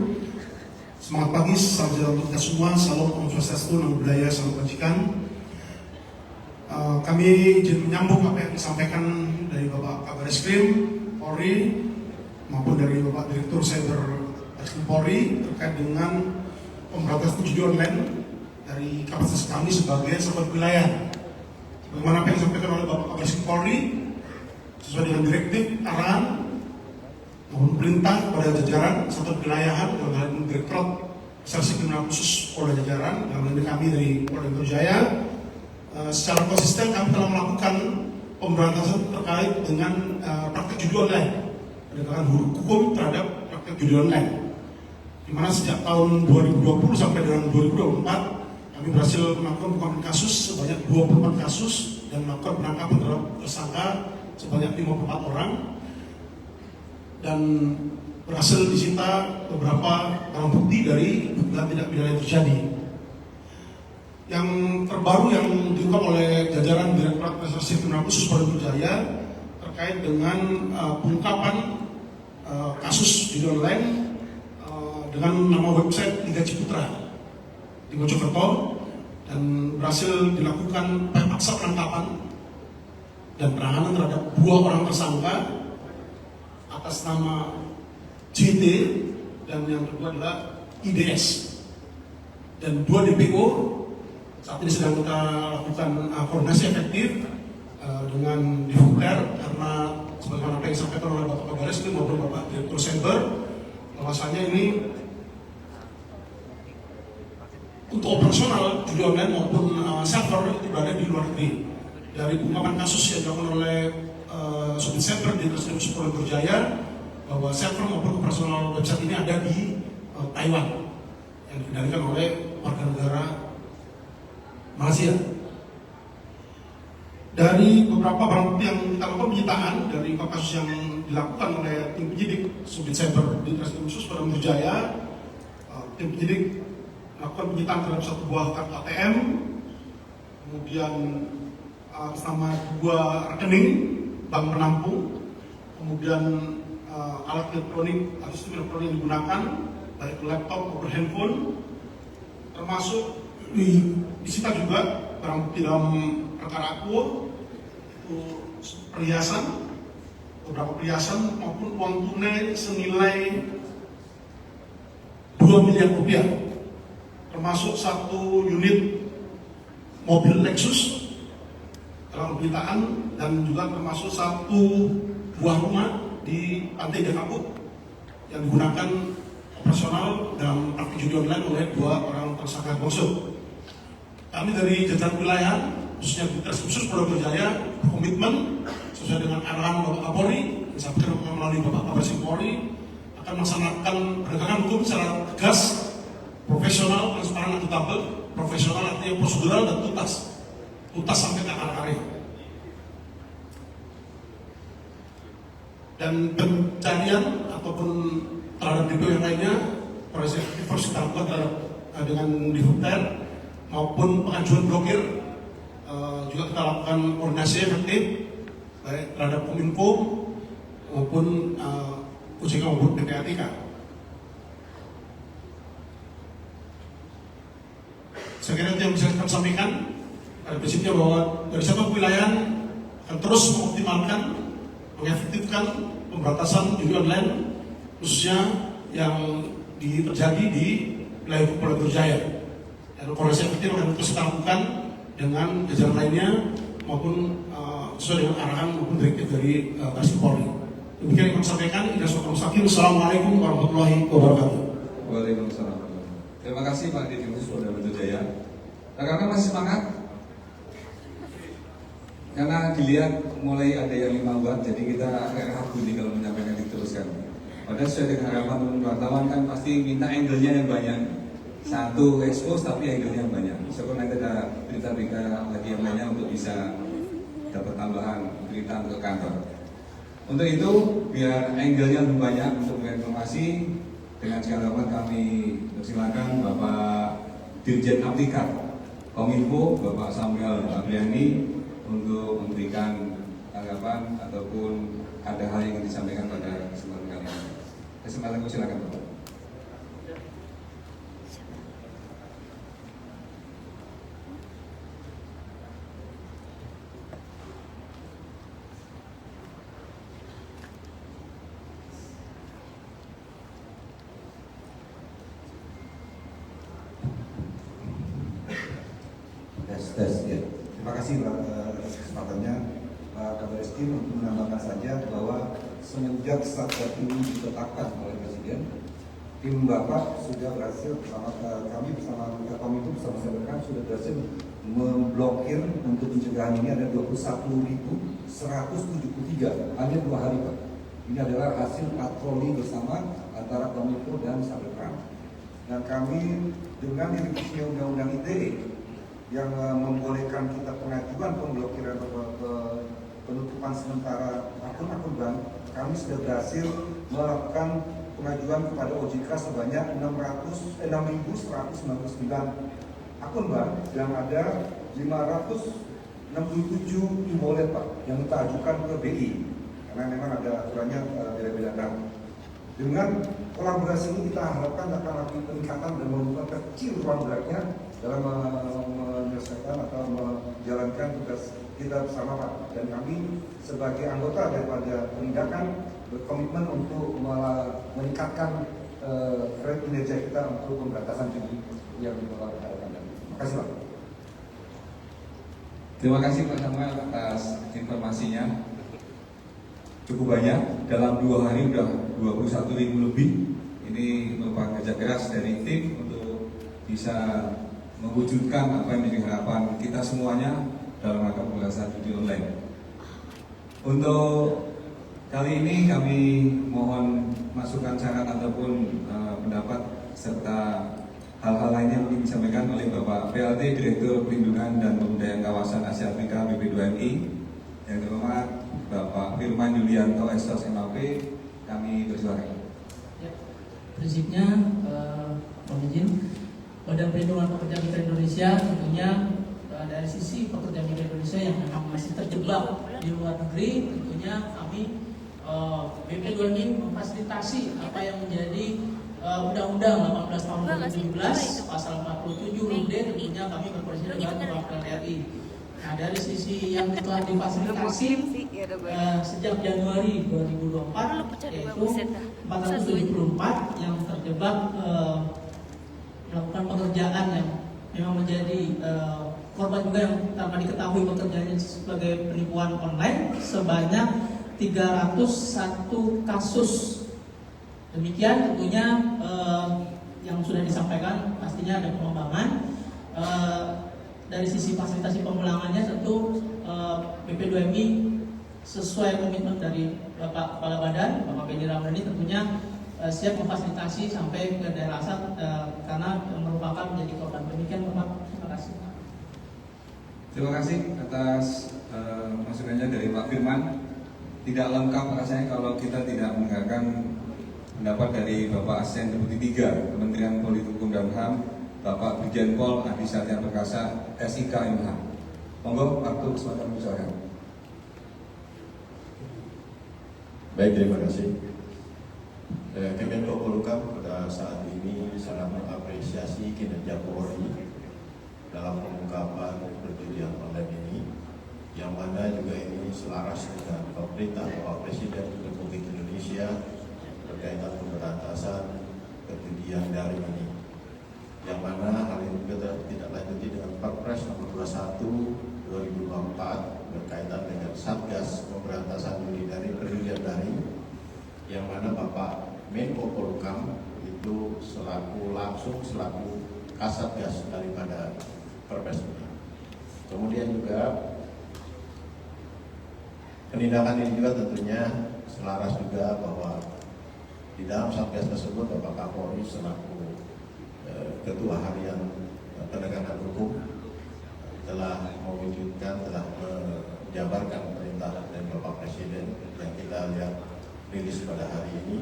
Semangat pagi, salam sejahtera untuk kita semua. Salam Om Swastiastu, Namo Buddhaya, Salam Kebajikan. Kami izin menyambung apa yang disampaikan dari Bapak Kabar Eskrim Polri maupun dari Bapak Direktur Cyber Eskrim Polri terkait dengan pemberantasan judi online dari kapasitas kami sebagai satuan wilayah. Bagaimana apa yang disampaikan oleh Bapak Kabar Eskrim Polri sesuai dengan direktif arahan maupun perintah kepada jajaran satuan wilayahan dalam hal ini Direktorat Reserse Kriminal Khusus Polda Jajaran dalam hal ini kami dari Polda Metro Jaya. Secara konsisten kami telah melakukan pemberantasan terkait dengan praktek judi online, penegakan hukum terhadap praktek judi online. Di mana sejak tahun 2020 sampai dengan 2024 kami berhasil melakukan pengungkapan kasus sebanyak 24 kasus dan melakukan penangkapan terhadap tersangka sebanyak 54 orang. Dan berhasil disita beberapa barang bukti dari dugaan tindak pidana yang terjadi. Yang terbaru yang diungkap oleh jajaran Direktorat Reserse Kriminal Khusus Polda Metro Jaya terkait dengan pengungkapan kasus judi online dengan nama website Liga Ciputra di Mojokerto, dan berhasil dilakukan paksa penangkapan dan penahanan terhadap 2 orang tersangka atas nama JT dan yang kedua adalah IDS, dan 2 DPO saat ini sedang kita lakukan koordinasi efektif dengan Difukter, karena sebagaimana apa yang disampaikan oleh Bapak Kabar Eskrim maupun Bapak Direktur Cyber bahwasanya ini untuk operasional judi online maupun server itu berada di luar negeri. Dari pengungkapan kasus yang dilakukan oleh Subdit Cyber di Ditkrimsus Polda Metro Jaya bahwa server maupun operasional website ini ada di Taiwan yang dikendalikan oleh warga negara Malaysia. Dari beberapa barang bukti yang kita lakukan penyitaan dari kasus yang dilakukan oleh tim penyidik Subdit Cyber di Ditkrimsus Polda Metro Jaya, tim penyidik melakukan penyitaan terhadap 1 buah kartu ATM, kemudian atas nama 2 rekening bank penampung, kemudian alat elektronik atau sistem elektronik yang digunakan baik laptop maupun handphone, termasuk disita juga barang bukti dalam perkara aku itu perhiasan, beberapa perhiasan maupun uang tunai senilai 2 miliar rupiah, termasuk 1 unit mobil Lexus dalam pemberitaan, dan juga termasuk 1 buah rumah di Pantai Dekapuk yang digunakan operasional dalam praktik judi online oleh 2 orang tersangka bongso. Kami dari jajaran wilayah khususnya di Ditkrimsus Polda Metro Jaya berkomitmen sesuai dengan arahan Bapak Kapolri yang disampaikan melalui Bapak Kabar Eskrim Polri akan melaksanakan penegakan hukum secara tegas, profesional, transparan, akuntabel. Profesional artinya prosedural dan tuntas sampai ke akar-akarnya. Dan pencarian ataupun terhadap DPO yang lainnya proses harus kita lakukan dengan Difukter maupun pengajuan blokir, juga kita lakukan koordinasi efektif baik terhadap Kominfo maupun OJK maupun PPATK. Saya kira itu yang bisa kami sampaikan. Pada prinsipnya bahwa dari satu wilayah akan terus mengoptimalkan, mengefektifkan pemberantasan judi online, khususnya yang terjadi di wilayah Polda Metro Jaya. Dan koordinasi efektif akan terus kita lakukan dengan jajaran lainnya maupun sesuai dengan arahan maupun direktif dari Baris Polri. Demikian yang kami sampaikan. Assalamualaikum warahmatullahi wabarakatuh. Waalaikumsalam. Terima kasih Pak Dirjen Polda Metro Jaya. Rekan-rekan masih semangat? Karena dilihat mulai ada yang 5 watt, jadi kita agak ragu nih kalau menyampaikan diteruskan. Padahal sesuai dengan harapan wartawan kan pasti minta angle-nya yang banyak. Satu expose tapi angle-nya yang banyak. Syukur nanti ada berita-berita lagi yang lainnya untuk bisa dapat tambahan berita untuk kantor. Untuk itu, biar angle-nya lebih banyak untuk informasi, dengan segala hormat kami persilakan Bapak Dirjen Aptikat Kominfo, Bapak Samuel Abriani, untuk memberikan tanggapan ataupun ada hal yang ingin disampaikan pada kesempatan kali ini. Kesempatan silakan Bapak. Tes, ya. Terima kasih Pak atas kesempatannya Pak Kabar Eskrim, untuk menambahkan saja bahwa semenjak Satgas ini ditetapkan oleh Presiden, tim Bapak sudah berhasil bersama kami bersama Kominfo bersama Seberkan sudah berhasil memblokir untuk pencegahan ini ada 21.173 hanya 2 hari Pak. Ini adalah hasil patroli bersama antara Kominfo dan Seberkan. Dan kami dengan direvisinya Undang-Undang ITE yang membolehkan kita pengajuan pemblokiran atau penutupan sementara akun-akun bank, kami sudah berhasil melakukan pengajuan kepada OJK sebanyak 6.199 akun bank yang ada 567 e-wallet Pak yang kita ajukan ke BI karena memang ada aturannya beda-beda bank. Dengan kolaborasi ini kita harapkan akan ada peningkatan dan membuka kecil ruang geraknya dalam menyelesaikan atau menjalankan tugas kita bersama Pak. Dan kami sebagai anggota daripada penindakan berkomitmen untuk meningkatkan kinerja kita untuk pemberantasan judi yang kita harapkan. Terima kasih Pak. Terima kasih Pak Samuel atas informasinya. Cukup banyak, dalam 2 hari sudah 21.000 lebih. Ini merupakan kerja keras dari tim untuk bisa mewujudkan apa yang menjadi harapan kita semuanya dalam rangka pemberantasan judi online. Untuk kali ini kami mohon masukan saran ataupun pendapat serta hal-hal lainnya yang disampaikan oleh Bapak PLT Direktur Perlindungan dan Pemberdayaan Kawasan Asia Afrika BP2MI, yang terhormat Bapak Firman Yulianto Estos MAP, kami persilakan. Ya, prinsipnya mohon izin, Badan Perlindungan Pekerja Migran Indonesia tentunya dari sisi pekerja migran Indonesia yang memang masih terjebak di luar negeri, tentunya kami BP2MI memfasilitasi apa yang menjadi Undang-Undang 18 tahun 2017 pasal 47 huruf D, tentunya kami berkoordinasi dengan perwakilan RI. Nah, dari sisi yang telah difasilitasi sejak Januari 2024 yaitu 474 yang terjebak melakukan pekerjaan yang memang menjadi korban juga yang tanpa diketahui pekerjaannya sebagai penipuan online sebanyak 301 kasus. Demikian tentunya yang sudah disampaikan pastinya ada pengembangan. Dari sisi fasilitasi pemulangannya tentu BP2MI sesuai komitmen dari Bapak Kepala Badan, Bapak Benny Ramdhani tentunya siap memfasilitasi sampai ke daerah asal karena merupakan menjadi korban. Demikian Bapak, terima kasih. Terima kasih atas masukannya dari Pak Firman. Tidak lengkap rasanya kalau kita tidak mendengarkan pendapat dari Bapak Asisten Deputi 3 Kementerian Politik Hukum dan HAM, Bapak Brigjen Pol Adi Satya Perkasa, SIK MH. Monggo, waktu kesempatan bicara. Baik, terima kasih. Kemenko Polhukam pada saat ini sangat mengapresiasi kinerja Polri dalam pengungkapan perjudian online ini. yang mana juga ini selaras dengan pemerintah Bapak Presiden Republik Indonesia berkaitan pemberantasan perjudian daring ini, yang mana hal ini juga tidak lanjuti dengan Perpres nomor 21 2024 berkaitan dengan Satgas Pemberantasan Judi daring Perjudian daring, yang mana Bapak Menko Polhukam itu selaku kasatgas daripada Perpres ini. Kemudian juga penindakan ini juga tentunya selaras juga bahwa di dalam Satgas tersebut Bapak Kapolri selaku Ketua Harian Penegakan Hukum telah mewujudkan, telah menjabarkan perintah dari Bapak Presiden yang kita lihat rilis pada hari ini,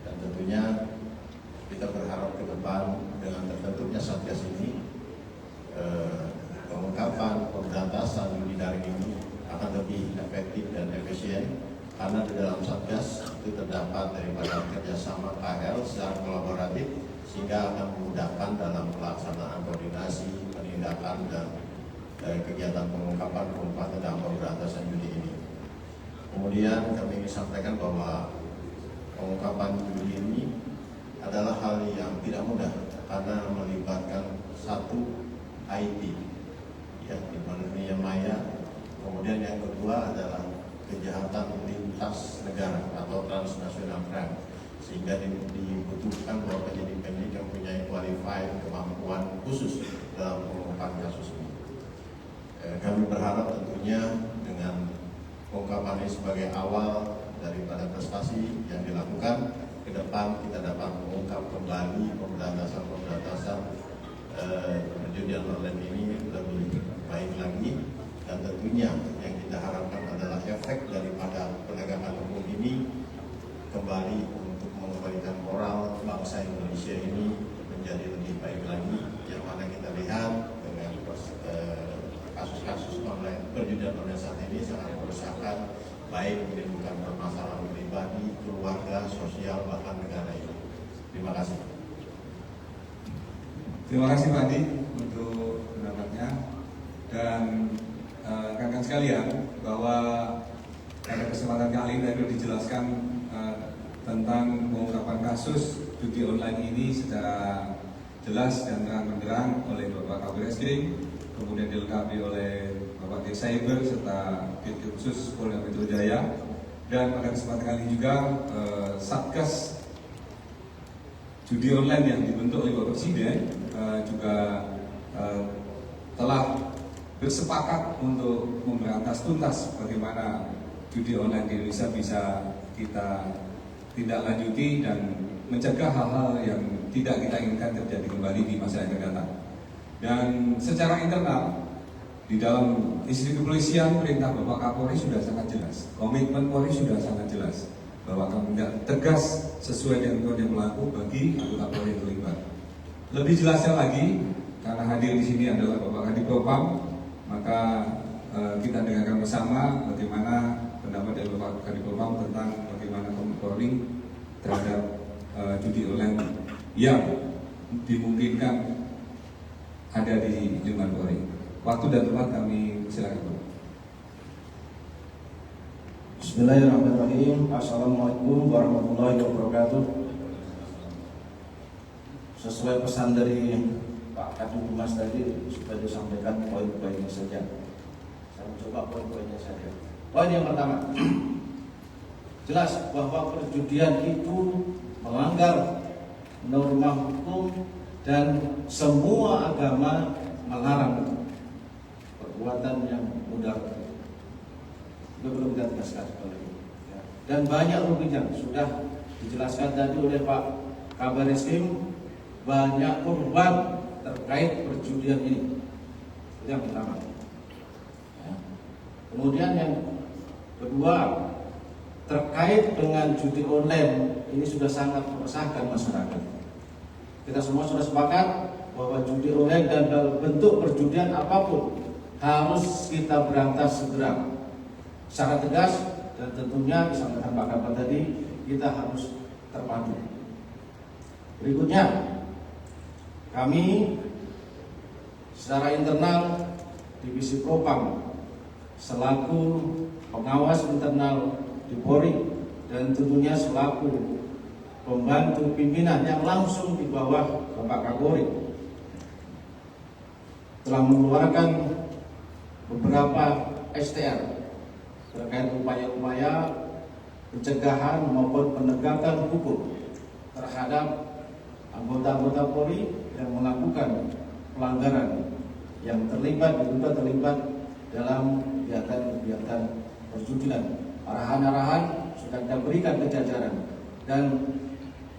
dan tentunya kita berharap ke depan dengan terbentuknya Satgas ini pengungkapan pemberantasan judi daring ini akan lebih efektif dan efisien, karena di dalam Satgas itu terdapat daripada kerjasama KL secara kolaboratif, sehingga akan memudahkan dalam pelaksanaan koordinasi, penindakan, dan kegiatan pengungkapan dan pemberantasan judi ini. Kemudian kami ingin sampaikan bahwa pengungkapan judi ini adalah hal yang tidak mudah karena melibatkan satu IT, ya, di mana dunia maya. Kemudian yang kedua adalah kejahatan lintas negara atau transnational crime, sehingga dibutuhkan bahwa penyidik yang punya qualified kemampuan khusus dalam pengungkapan kasus ini. Kami berharap tentunya dengan pengungkapan ini sebagai awal daripada prestasi yang dilakukan, ke depan kita dapat mengungkap kembali pemberantasan perjudian online ini lebih baik lagi, dan tentunya yang kita harapkan adalah efek daripada penegakan hukum ini kembali untuk mengembalikan moral bangsa Indonesia ini menjadi lebih baik lagi, yang mana kita lihat dengan kasus-kasus online perjudian online saat ini sangat meresahkan, baik menimbulkan permasalahan pribadi, keluarga, sosial, bahkan negara ini. Terima kasih. Terima kasih Pak Adi untuk pendapatnya, dan rekan-rekan sekalian, bahwa pada kesempatan kali ini tadi dijelaskan tentang pengungkapan kasus judi online ini secara jelas dan terang-benderang oleh Bapak Kabid Reskrim, kemudian dilengkapi oleh Bapak Dir Cyber serta Dirjen Khusus Polda Metro Jaya, dan pada kesempatan kali ini juga Satgas Judi Online yang dibentuk oleh Bapak Presiden juga telah bersepakat untuk memberantas tuntas bagaimana judi online di Indonesia bisa kita tindak lanjuti dan mencegah hal-hal yang tidak kita inginkan terjadi kembali di masa yang akan datang. Dan secara internal di dalam institusi kepolisian, perintah Bapak Kapolri sudah sangat jelas, komitmen Polri sudah sangat jelas bahwa kami tegas sesuai dengan kode pelaku bagi anggota Polri yang terlibat. Lebih jelasnya lagi, karena hadir di sini adalah Bapak Kadif Propam, maka kita dengarkan bersama bagaimana pendapat dari Bapak Kadif Propam tentang bagaimana Polri terhadap judi online yang dimungkinkan ada di lingkungan Polri. Waktu dan tempat kami silakan. Bismillahirrahmanirrahim. Assalamualaikum warahmatullahi wabarakatuh. Sesuai pesan dari Pak Kadif Humas tadi sudah disampaikan poin-poinnya saja. Saya mencoba poin-poinnya saja. Poin yang pertama, jelas bahwa perjudian itu melanggar norma hukum dan semua agama melarang perbuatan yang mudah. Belum kita tegaskan sekali. Dan banyak ruginya sudah dijelaskan tadi oleh Pak Kabar Eskrim, banyak korban terkait perjudian ini. Itu yang pertama. Kemudian yang kedua, terkait dengan judi online ini sudah sangat meresahkan masyarakat. Kita semua sudah sepakat bahwa judi online dan dalam bentuk perjudian apapun harus kita berantas segera secara tegas, dan tentunya disampaikan Pak Kabar tadi kita harus terpadu. Berikutnya, kami secara internal Divisi Propam selaku pengawas internal di Polri dan tentunya selaku pembantu pimpinan yang langsung di bawah Bapak Kapolri telah mengeluarkan beberapa STR terkait upaya-upaya pencegahan maupun penegakan hukum terhadap anggota-anggota Polri yang melakukan pelanggaran yang diduga terlibat dalam kegiatan-kegiatan perjudian. Arahan-arahan sudah kita berikan ke jajaran dan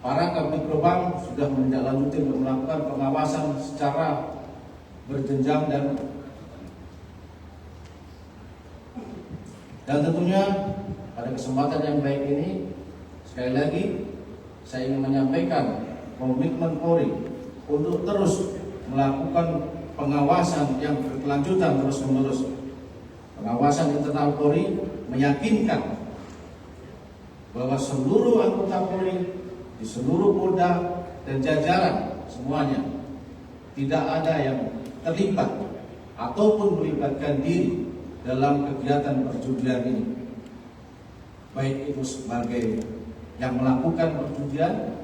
para Kabid Propam sudah menindaklanjuti untuk melakukan pengawasan secara berjenjang dan tentunya pada kesempatan yang baik ini sekali lagi saya ingin menyampaikan komitmen Polri untuk terus melakukan pengawasan yang berkelanjutan terus-menerus. Pengawasan internal Polri meyakinkan bahwa seluruh anggota Polri di seluruh Polda dan jajaran semuanya tidak ada yang terlibat ataupun melibatkan diri dalam kegiatan perjudian ini, baik itu sebagai yang melakukan perjudian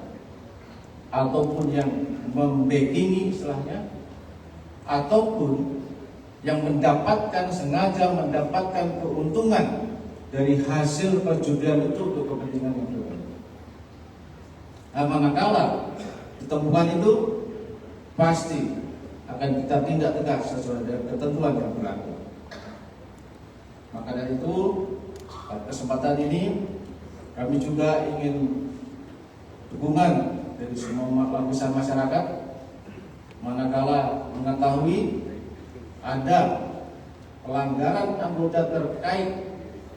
ataupun yang membackingi istilahnya, ataupun yang sengaja mendapatkan keuntungan dari hasil perjudian itu untuk kepentingan yang berbeda. Nah, manakala ditemukan itu pasti akan kita tindak tegas sesuai dengan ketentuan yang berlaku. Maka dari itu, pada kesempatan ini kami juga ingin dukungan dari semua lapisan masyarakat manakala mengetahui ada pelanggaran anggota terkait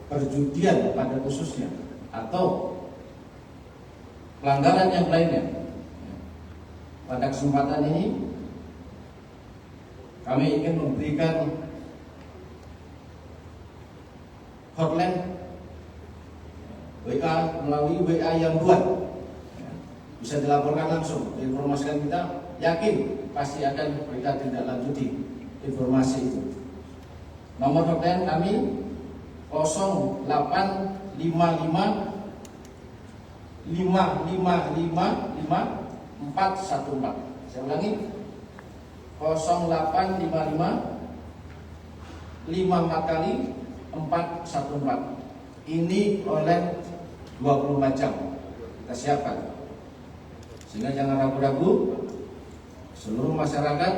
perjudian pada khususnya atau pelanggaran yang lainnya. Pada kesempatan ini kami ingin memberikan hotline WA melalui WA yang buat bisa dilaporkan langsung, diinformasikan kita, yakin pasti akan kita tindak lanjuti informasi itu. Nomor hotline kami 0855 414. Saya ulangi, 0855 5 kali 414. Ini oleh 24 jam kita siapkan, sehingga jangan ragu-ragu. Seluruh masyarakat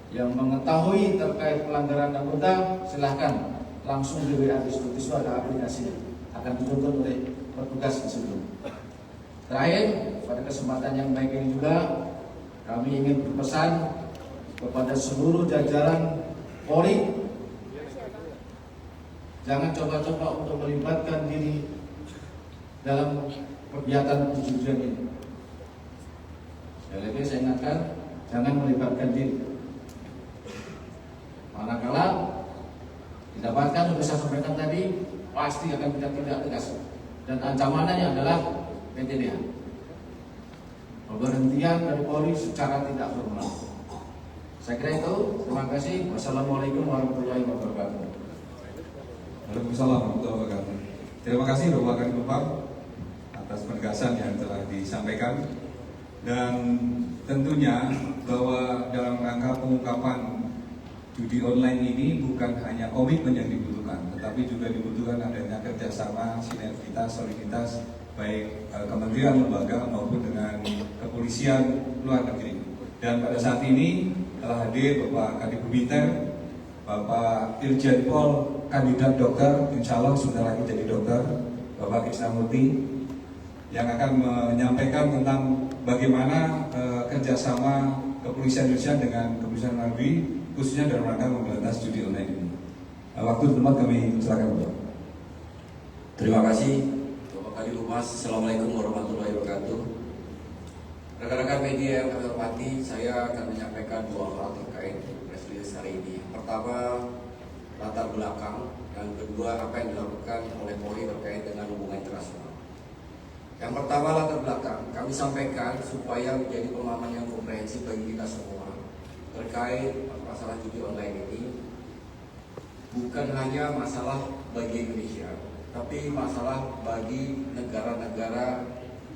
yang mengetahui terkait pelanggaran anggota silahkan langsung di WA Diskutis, ada aplikasi akan dituntut oleh petugas di situ. Terakhir, pada kesempatan yang baik ini juga kami ingin berpesan kepada seluruh jajaran Polri, jangan coba-coba untuk melibatkan diri dalam kegiatan perjudian ini. Sekali lagi saya ingatkan, jangan melibatkan diri. Manakala didapatkan, sudah saya sampaikan tadi, pasti akan kita tindak tegas. Dan ancamannya adalah PTDH, pemberhentian dari Polri secara tidak formal. Saya kira itu. Terima kasih. Wassalamualaikum warahmatullahi wabarakatuh. Waalaikumsalam warahmatullahi wabarakatuh. Terima kasih Bapak Kadif Propam atas penegasan yang telah disampaikan, dan tentunya bahwa dalam rangka pengungkapan judi online ini bukan hanya komitmen yang dibutuhkan, tetapi juga dibutuhkan adanya kerjasama, sinergitas, soliditas, baik kementerian, lembaga maupun dengan kepolisian luar negeri. Dan pada saat ini telah hadir Bapak Kadif Militer, Bapak Irjen Pol kandidat dokter, insya Allah sudah lagi jadi dokter, Bapak Krisnamurti, yang akan menyampaikan tentang bagaimana kerjasama kepolisian Indonesia dengan kepolisian luar negeri, khususnya dalam rangka memberantas judi online ini. Waktu dan tempat kami silakan, Bapak. Terima kasih Bapak Kadif Humas. Assalamualaikum warahmatullahi wabarakatuh. Rekan-rekan media yang kami hormati, saya akan menyampaikan dua hal terkait press release hari ini. Pertama, latar belakang, dan kedua, apa yang dilakukan oleh Polri terkait dengan hubungan internasional. Yang pertama, latar belakang, kami sampaikan supaya menjadi pemahaman yang komprehensif bagi kita semua terkait masalah judi online ini. bukan hanya masalah bagi Indonesia, tapi masalah bagi negara-negara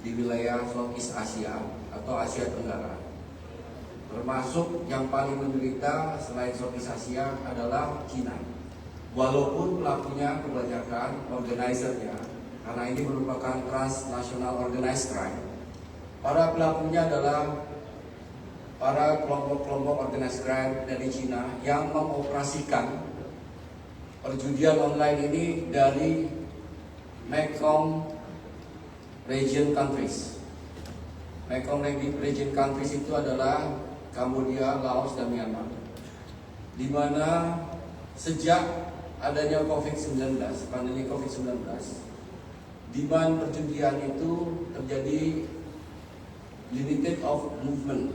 di wilayah Southeast Asia atau Asia Tenggara. Termasuk yang paling menderita selain Southeast Asia adalah China. Walaupun pelakunya kebanyakan organizernya, karena ini merupakan transnational organized crime, para pelakunya adalah para kelompok-kelompok organized crime dari China yang mengoperasikan perjudian online ini dari Mekong region countries. Mekong region countries itu adalah Kambodia, Laos, dan Myanmar, di mana sejak adanya COVID-19, pandemi COVID-19, demand perjudian itu terjadi limited of movement.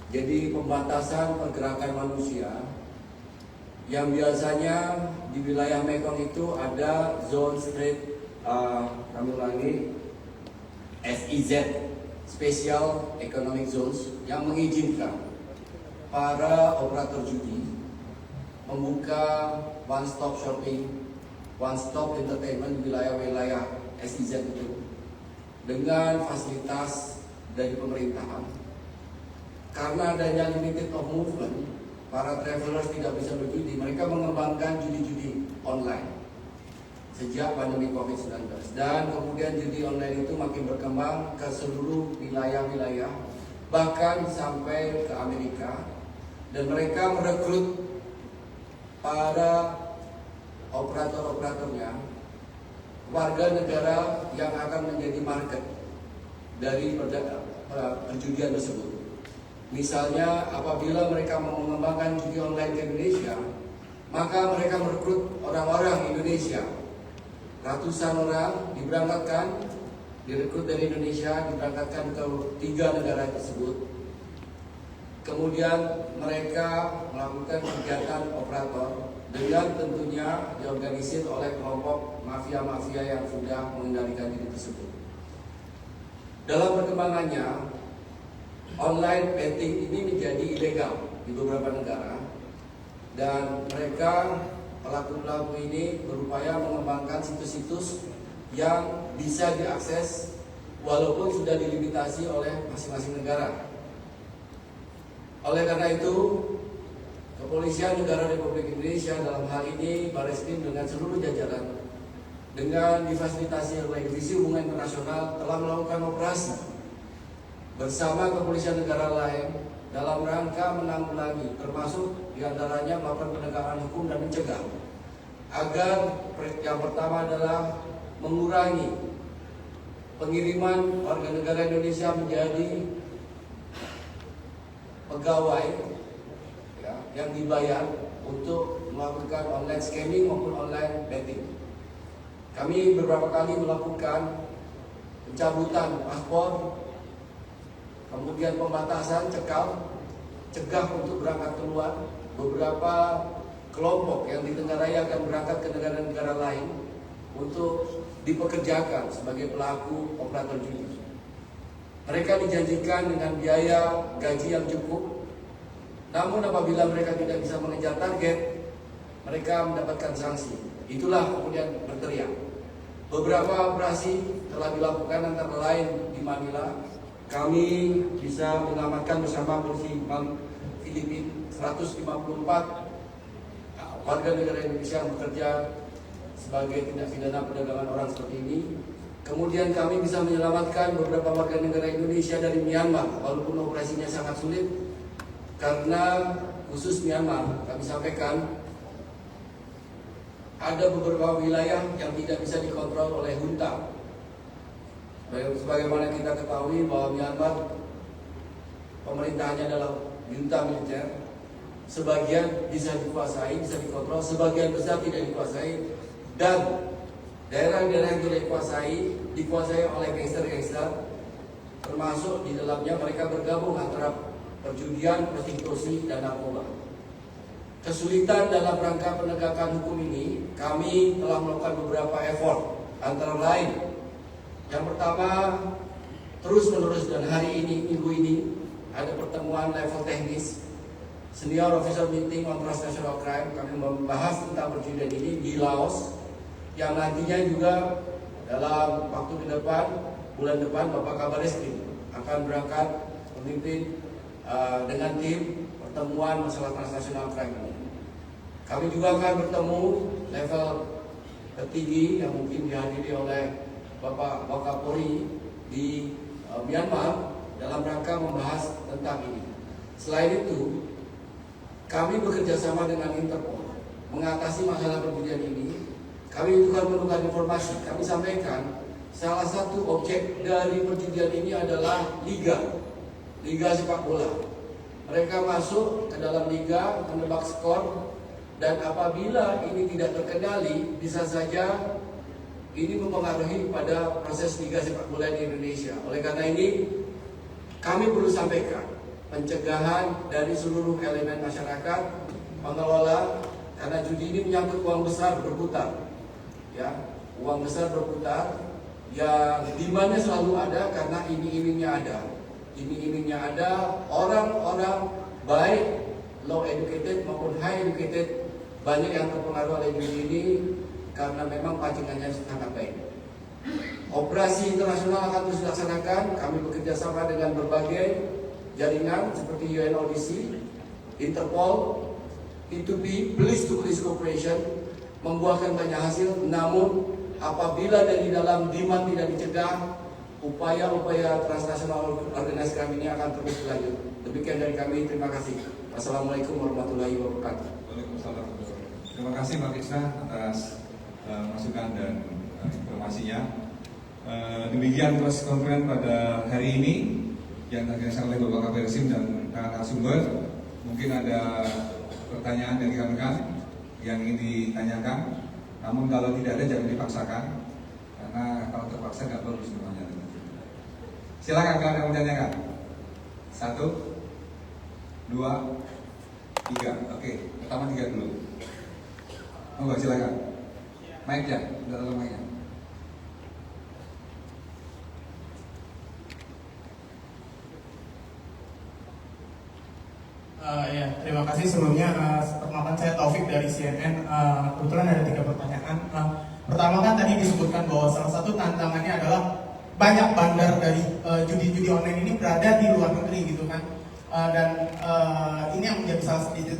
Jadi pembatasan pergerakan manusia yang biasanya di wilayah Mekong itu ada zone street, kami ulangi, SEZ, Special Economic Zones, yang mengizinkan para operator judi membuka one stop shopping, one stop entertainment di wilayah-wilayah SEZ itu dengan fasilitas dari pemerintahan. Karena adanya limited of movement, para travelers tidak bisa berjudi, mereka mengembangkan judi-judi online sejak pandemi COVID-19. Dan kemudian judi online itu makin berkembang ke seluruh wilayah-wilayah, bahkan sampai ke Amerika. Dan mereka merekrut para operator-operatornya, warga negara yang akan menjadi market dari perjudian tersebut. Misalnya apabila mereka mau mengembangkan judi online ke Indonesia, maka mereka merekrut orang-orang Indonesia. Ratusan orang direkrut dari Indonesia, diberangkatkan ke 3 negara tersebut. Kemudian mereka melakukan kegiatan operator dengan tentunya diorganisir oleh kelompok mafia-mafia yang sudah mengendalikan diri tersebut. Dalam perkembangannya, online betting ini menjadi ilegal di beberapa negara, dan mereka pelaku-pelaku ini berupaya mengembangkan situs-situs yang bisa diakses walaupun sudah dilimitasi oleh masing-masing negara. Oleh karena itu, Kepolisian Negara Republik Indonesia dalam hal ini Bareskrim dengan seluruh jajaran, dengan difasilitasi oleh Divisi Hubungan Internasional, telah melakukan operasi bersama kepolisian negara lain dalam rangka menanggulangi, termasuk diantaranya melakukan penegakan hukum dan mencegah, agar yang pertama adalah mengurangi pengiriman warga negara Indonesia menjadi pegawai ya, yang dibayar untuk melakukan online scamming maupun online betting. Kami beberapa kali melakukan pencabutan paspor, kemudian pembatasan, cegah untuk berangkat keluar. Beberapa kelompok yang ditengarai akan berangkat ke negara-negara lain untuk dipekerjakan sebagai pelaku operator judi. Mereka dijanjikan dengan biaya gaji yang cukup, namun apabila mereka tidak bisa mengejar target, mereka mendapatkan sanksi. Itulah kemudian berteriak. Beberapa operasi telah dilakukan antara lain di Manila. Kami bisa menyelamatkan bersama polisi Filipina 154 warga negara Indonesia yang bekerja sebagai tindak pidana perdagangan orang seperti ini. Kemudian kami bisa menyelamatkan beberapa warga negara Indonesia dari Myanmar, walaupun operasinya sangat sulit karena khusus Myanmar, kami sampaikan ada beberapa wilayah yang tidak bisa dikontrol oleh junta. Sebagaimana kita ketahui bahwa Myanmar pemerintahannya adalah junta militer. Sebagian bisa dikuasai, bisa dikontrol, sebagian besar tidak dikuasai, dan daerah-daerah yang tidak dikuasai oleh gangster-gangster, termasuk di dalamnya mereka bergabung antara perjudian, prostitusi, dan narkoba. Kesulitan dalam rangka penegakan hukum ini, kami telah melakukan beberapa effort, antara lain yang pertama, terus-menerus dan hari ini, minggu ini, ada pertemuan level teknis Senior Officer Meeting on Transnational Crime. Kami membahas tentang perjudian ini di Laos, yang nantinya juga dalam waktu ke depan, bulan depan, Bapak Kabar Eskrim akan berangkat memimpin dengan tim pertemuan masalah transnational crime ini. Kami juga akan bertemu level tertinggi yang mungkin dihadiri oleh Bapak Wakapolri di Myanmar dalam rangka membahas tentang ini. Selain itu, kami bekerja sama dengan Interpol mengatasi masalah perjudian ini. Kami juga menemukan informasi. Kami sampaikan salah satu objek dari perjudian ini adalah liga sepak bola. Mereka masuk ke dalam liga, menebak skor, dan apabila ini tidak terkendali, bisa saja ini mempengaruhi pada proses liga sepak bola di Indonesia. Oleh karena ini, kami perlu sampaikan pencegahan dari seluruh elemen masyarakat, pengelola, karena judi ini menyangkut uang besar berputar, ya, uang besar berputar, yang demandnya selalu ada karena iming-imingnya ada, orang-orang baik low educated maupun high educated banyak yang terpengaruh oleh judi ini karena memang pancingannya sangat baik. Operasi internasional akan terus dilaksanakan. Kami bekerja sama dengan berbagai jaringan seperti UNODC, Interpol, P2P, Police to Police Cooperation, membuahkan banyak hasil. Namun apabila dari dalam demand tidak dicegah, upaya-upaya transnasional organisasi kami ini akan terus berlanjut. Demikian dari kami, terima kasih. Wassalamualaikum warahmatullahi wabarakatuh. Waalaikumsalam. Terima kasih Pak Krishna atas masukan dan informasinya. Demikian press conference pada hari ini yang dilaksanakan oleh Bapak Kabar Eskrim dan narasumber. Mungkin ada pertanyaan dari rekan-rekan yang ingin ditanyakan. Namun kalau tidak ada jangan dipaksakan, karena kalau terpaksa nggak perlu semuanya. Silakan kalau ada yang menanyakan. 1, 2, 3. Oke, pertama 3 dulu. Oh, silakan. Mic-nya, udah tolong mic-nya. Ya, terima kasih sebelumnya. Perkenalkan saya Taufik dari CNN. Kebetulan ada 3 pertanyaan. Pertama kan tadi disebutkan bahwa salah satu tantangannya adalah banyak bandar dari judi-judi online ini berada di luar negeri gitu kan. Dan ini yang menjadi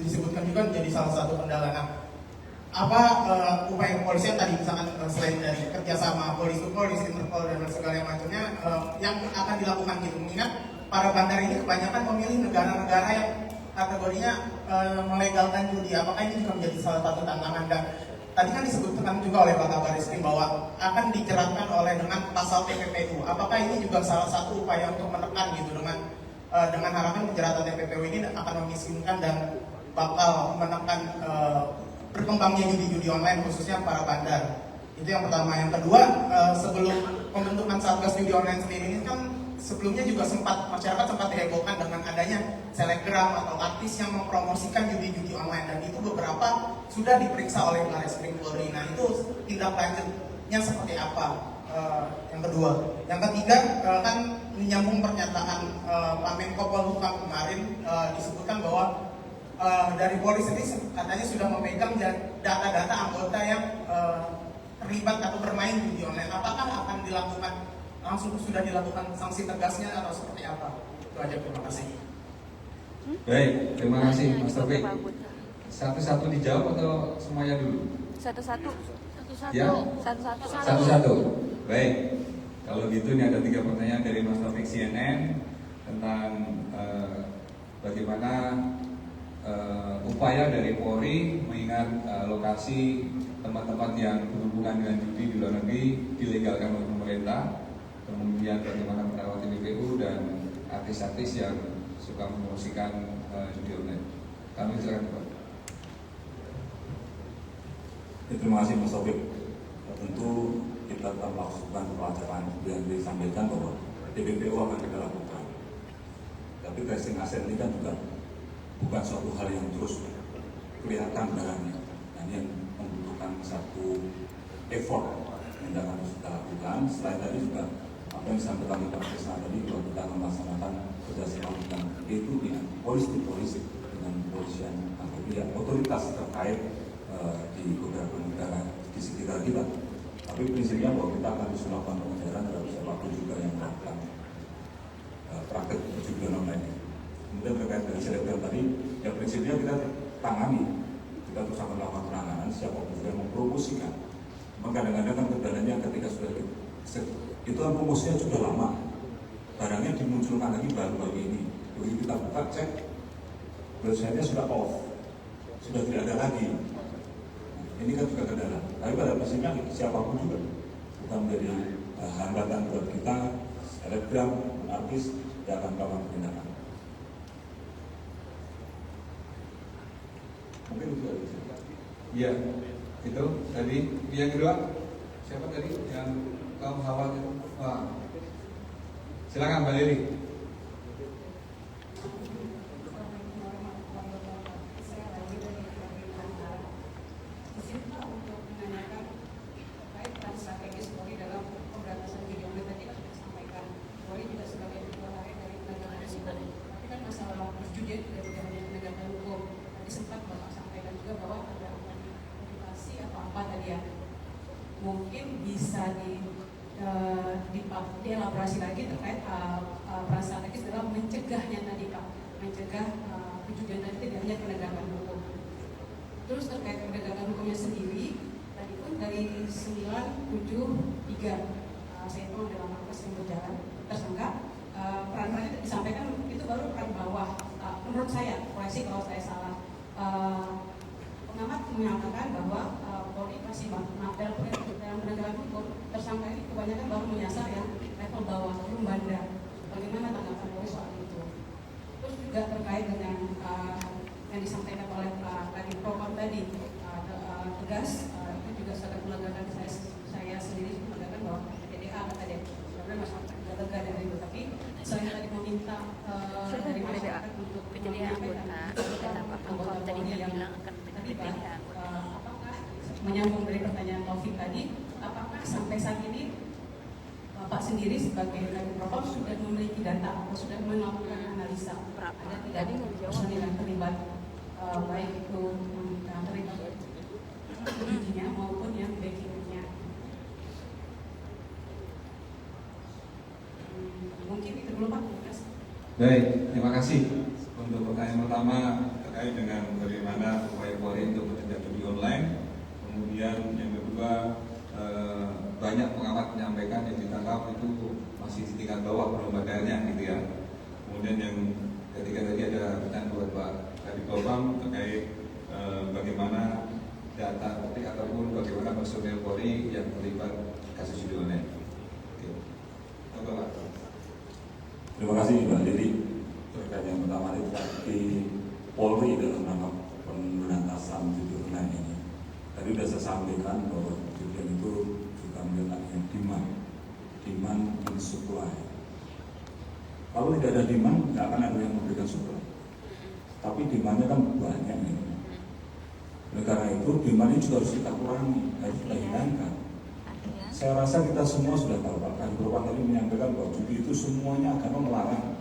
disebutkan juga menjadi salah satu kendala. Nah, apa upaya kepolisian tadi misalkan selain dari kerjasama Police to Police, Interpol dan segala macamnya yang akan dilakukan gitu, mengingat para bandar ini kebanyakan memilih negara-negara yang kategorinya melegalkan judi. Apakah ini juga menjadi salah satu tantangan? Dan tadi kan disebutkan juga oleh Pak Kabar Eskrim bahwa akan dijeratkan oleh dengan pasal TPPU. Apakah ini juga salah satu upaya untuk menekan gitu dengan harapan penjeratan TPPU ini akan memiskinkan dan bakal menekan berkembangnya judi-judi online khususnya para bandar? Itu yang pertama. Yang kedua, sebelum pembentukan Satgas Judi Online sendiri ini kan sebelumnya juga masyarakat sempat dihebohkan dengan adanya selebgram atau artis yang mempromosikan judi-judi online, dan itu beberapa sudah diperiksa oleh Barreskrim Polri. Nah, itu tindak lanjutnya seperti apa? Yang kedua, yang ketiga kan menyambung pernyataan Pak Menko Polhukam kemarin, disebutkan bahwa dari polisi sendiri katanya sudah memegang data-data anggota yang terlibat atau bermain judi online. Apakah akan dilakukan langsung sudah dilakukan sanksi tegasnya atau seperti apa? Itu aja, terima kasih. Baik, terima kasih Mas Taufik. Satu-satu dijawab atau semuanya dulu? Satu-satu. Ya? Satu-satu. Baik, kalau gitu ini ada 3 pertanyaan dari Mas Taufik CNN tentang bagaimana upaya dari Polri mengingat lokasi tempat-tempat yang berhubungan dengan judi di luar negeri dilegalkan oleh pemerintah, kemudian bagaimana merawat TPPU dan artis-artis yang suka mempromosikan judi online. Kami silakan Pak. Terima kasih Mas Taufik. Tentu kita tetap melakukan pelacakan yang disampaikan bahwa TPPU akan kita lakukan. Tapi tracing aset ini kan juga bukan suatu hal yang terus kelihatan barangnya. Nah, ini yang membutuhkan satu effort yang harus kita lakukan. Selain tadi juga apa yang disampaikan Pak Krishna tadi, bahwa kita melaksanakan kerjasama dengan itu dengan polisi dengan dengan kepolisian atau pihak otoritas terkait di beberapa negara di sekitar kita. Tapi prinsipnya bahwa kita akan terus melakukan pengejaran terhadap siapapun juga yang melakukan praktek perjudian online. Kemudian terkait dari selebgram tadi, ya prinsipnya kita tangani, kita terus akan melakukan penanganan siapapun juga yang mempromosikan. Memang kadang-kadang kan kendalanya ketika sudah itu kan promosinya sudah lama, barangnya dimunculkan lagi baru-baru ini. Begitu kita buka cek, website-nya sudah off, sudah tidak ada lagi. Ini kan juga kendala. Tapi pada prinsipnya siapapun juga bukan menjadi hambatan buat kita, selebgram, artis yang akan melakukan tindakan. Mungkin itu dari saya. Iya, itu tadi. Yang kedua, siapa tadi yang kamu khawatir? Wah, silakan Mbak Lili. Mungkin bisa dielaborasi lagi terkait peran strategis dalam mencegahnya tadi Pak, mencegah perjudian tadi tidak hanya penegakan hukum. Terus terkait penegakan hukumnya sendiri, tadi pun dari 973 saya itu dalam proses yang berjalan tersangka, peran-perannya disampaikan itu baru peran bawah. Menurut saya, koreksi kalau saya salah. Pengamat menyatakan bahwa Polri masih dalam penegakan hukum tersangka ini kebanyakan baru menyasar yang level bawah, belum bandar. Bagaimana tanggapan Polri soal itu? Terus juga terkait dengan yang disampaikan oleh Pak Kadif Propam tadi, tegas itu juga sangat melegakan saya sendiri melegakan bahwa TDA kata dia sebenarnya masyarakat tidak lega dari itu, tapi saya tadi meminta dari masyarakat untuk menyampaikan anggota Polri yang terlibat. Apakah menyambung dari pertanyaan Taufik tadi, apakah sampai saat ini Bapak sendiri sebagai Kadif Propam sudah memiliki data atau sudah melakukan analisa ada tidak personil yang terlibat baik itu yang terlibat judinya maupun yang backingnya? Mungkin itu dulu Pak. Baik, terima kasih untuk pertanyaan pertama terkait dengan bagaimana upaya Polri untuk mencegah judi online. Kemudian yang kedua, banyak pengamat menyampaikan yang ditangkap itu masih di tingkat bawah pelembagaannya gitu ya. Kemudian yang ketiga tadi ada pertanyaan buat Pak Kadif Propam terkait bagaimana data ataupun bagaimana personel Polri yang terlibat kasus judi online. Oke, Pak. Terima kasih Mbak Lili. Terkait yang pertama itu Polri dalam rangka pemberantasan judi online ini. Tadi sudah saya sampaikan bahwa judi itu juga melihat yang demand dan supply. Kalau tidak ada demand, nggak akan ada yang memberikan supply. Tapi demandnya kan banyak nih. Oleh karena itu demandnya juga harus kita kurangi, harus kita hilangkan. Saya rasa kita semua sudah tahu, Pak Kadif Propam tadi menyampaikan bahwa judi itu semuanya agama melarang.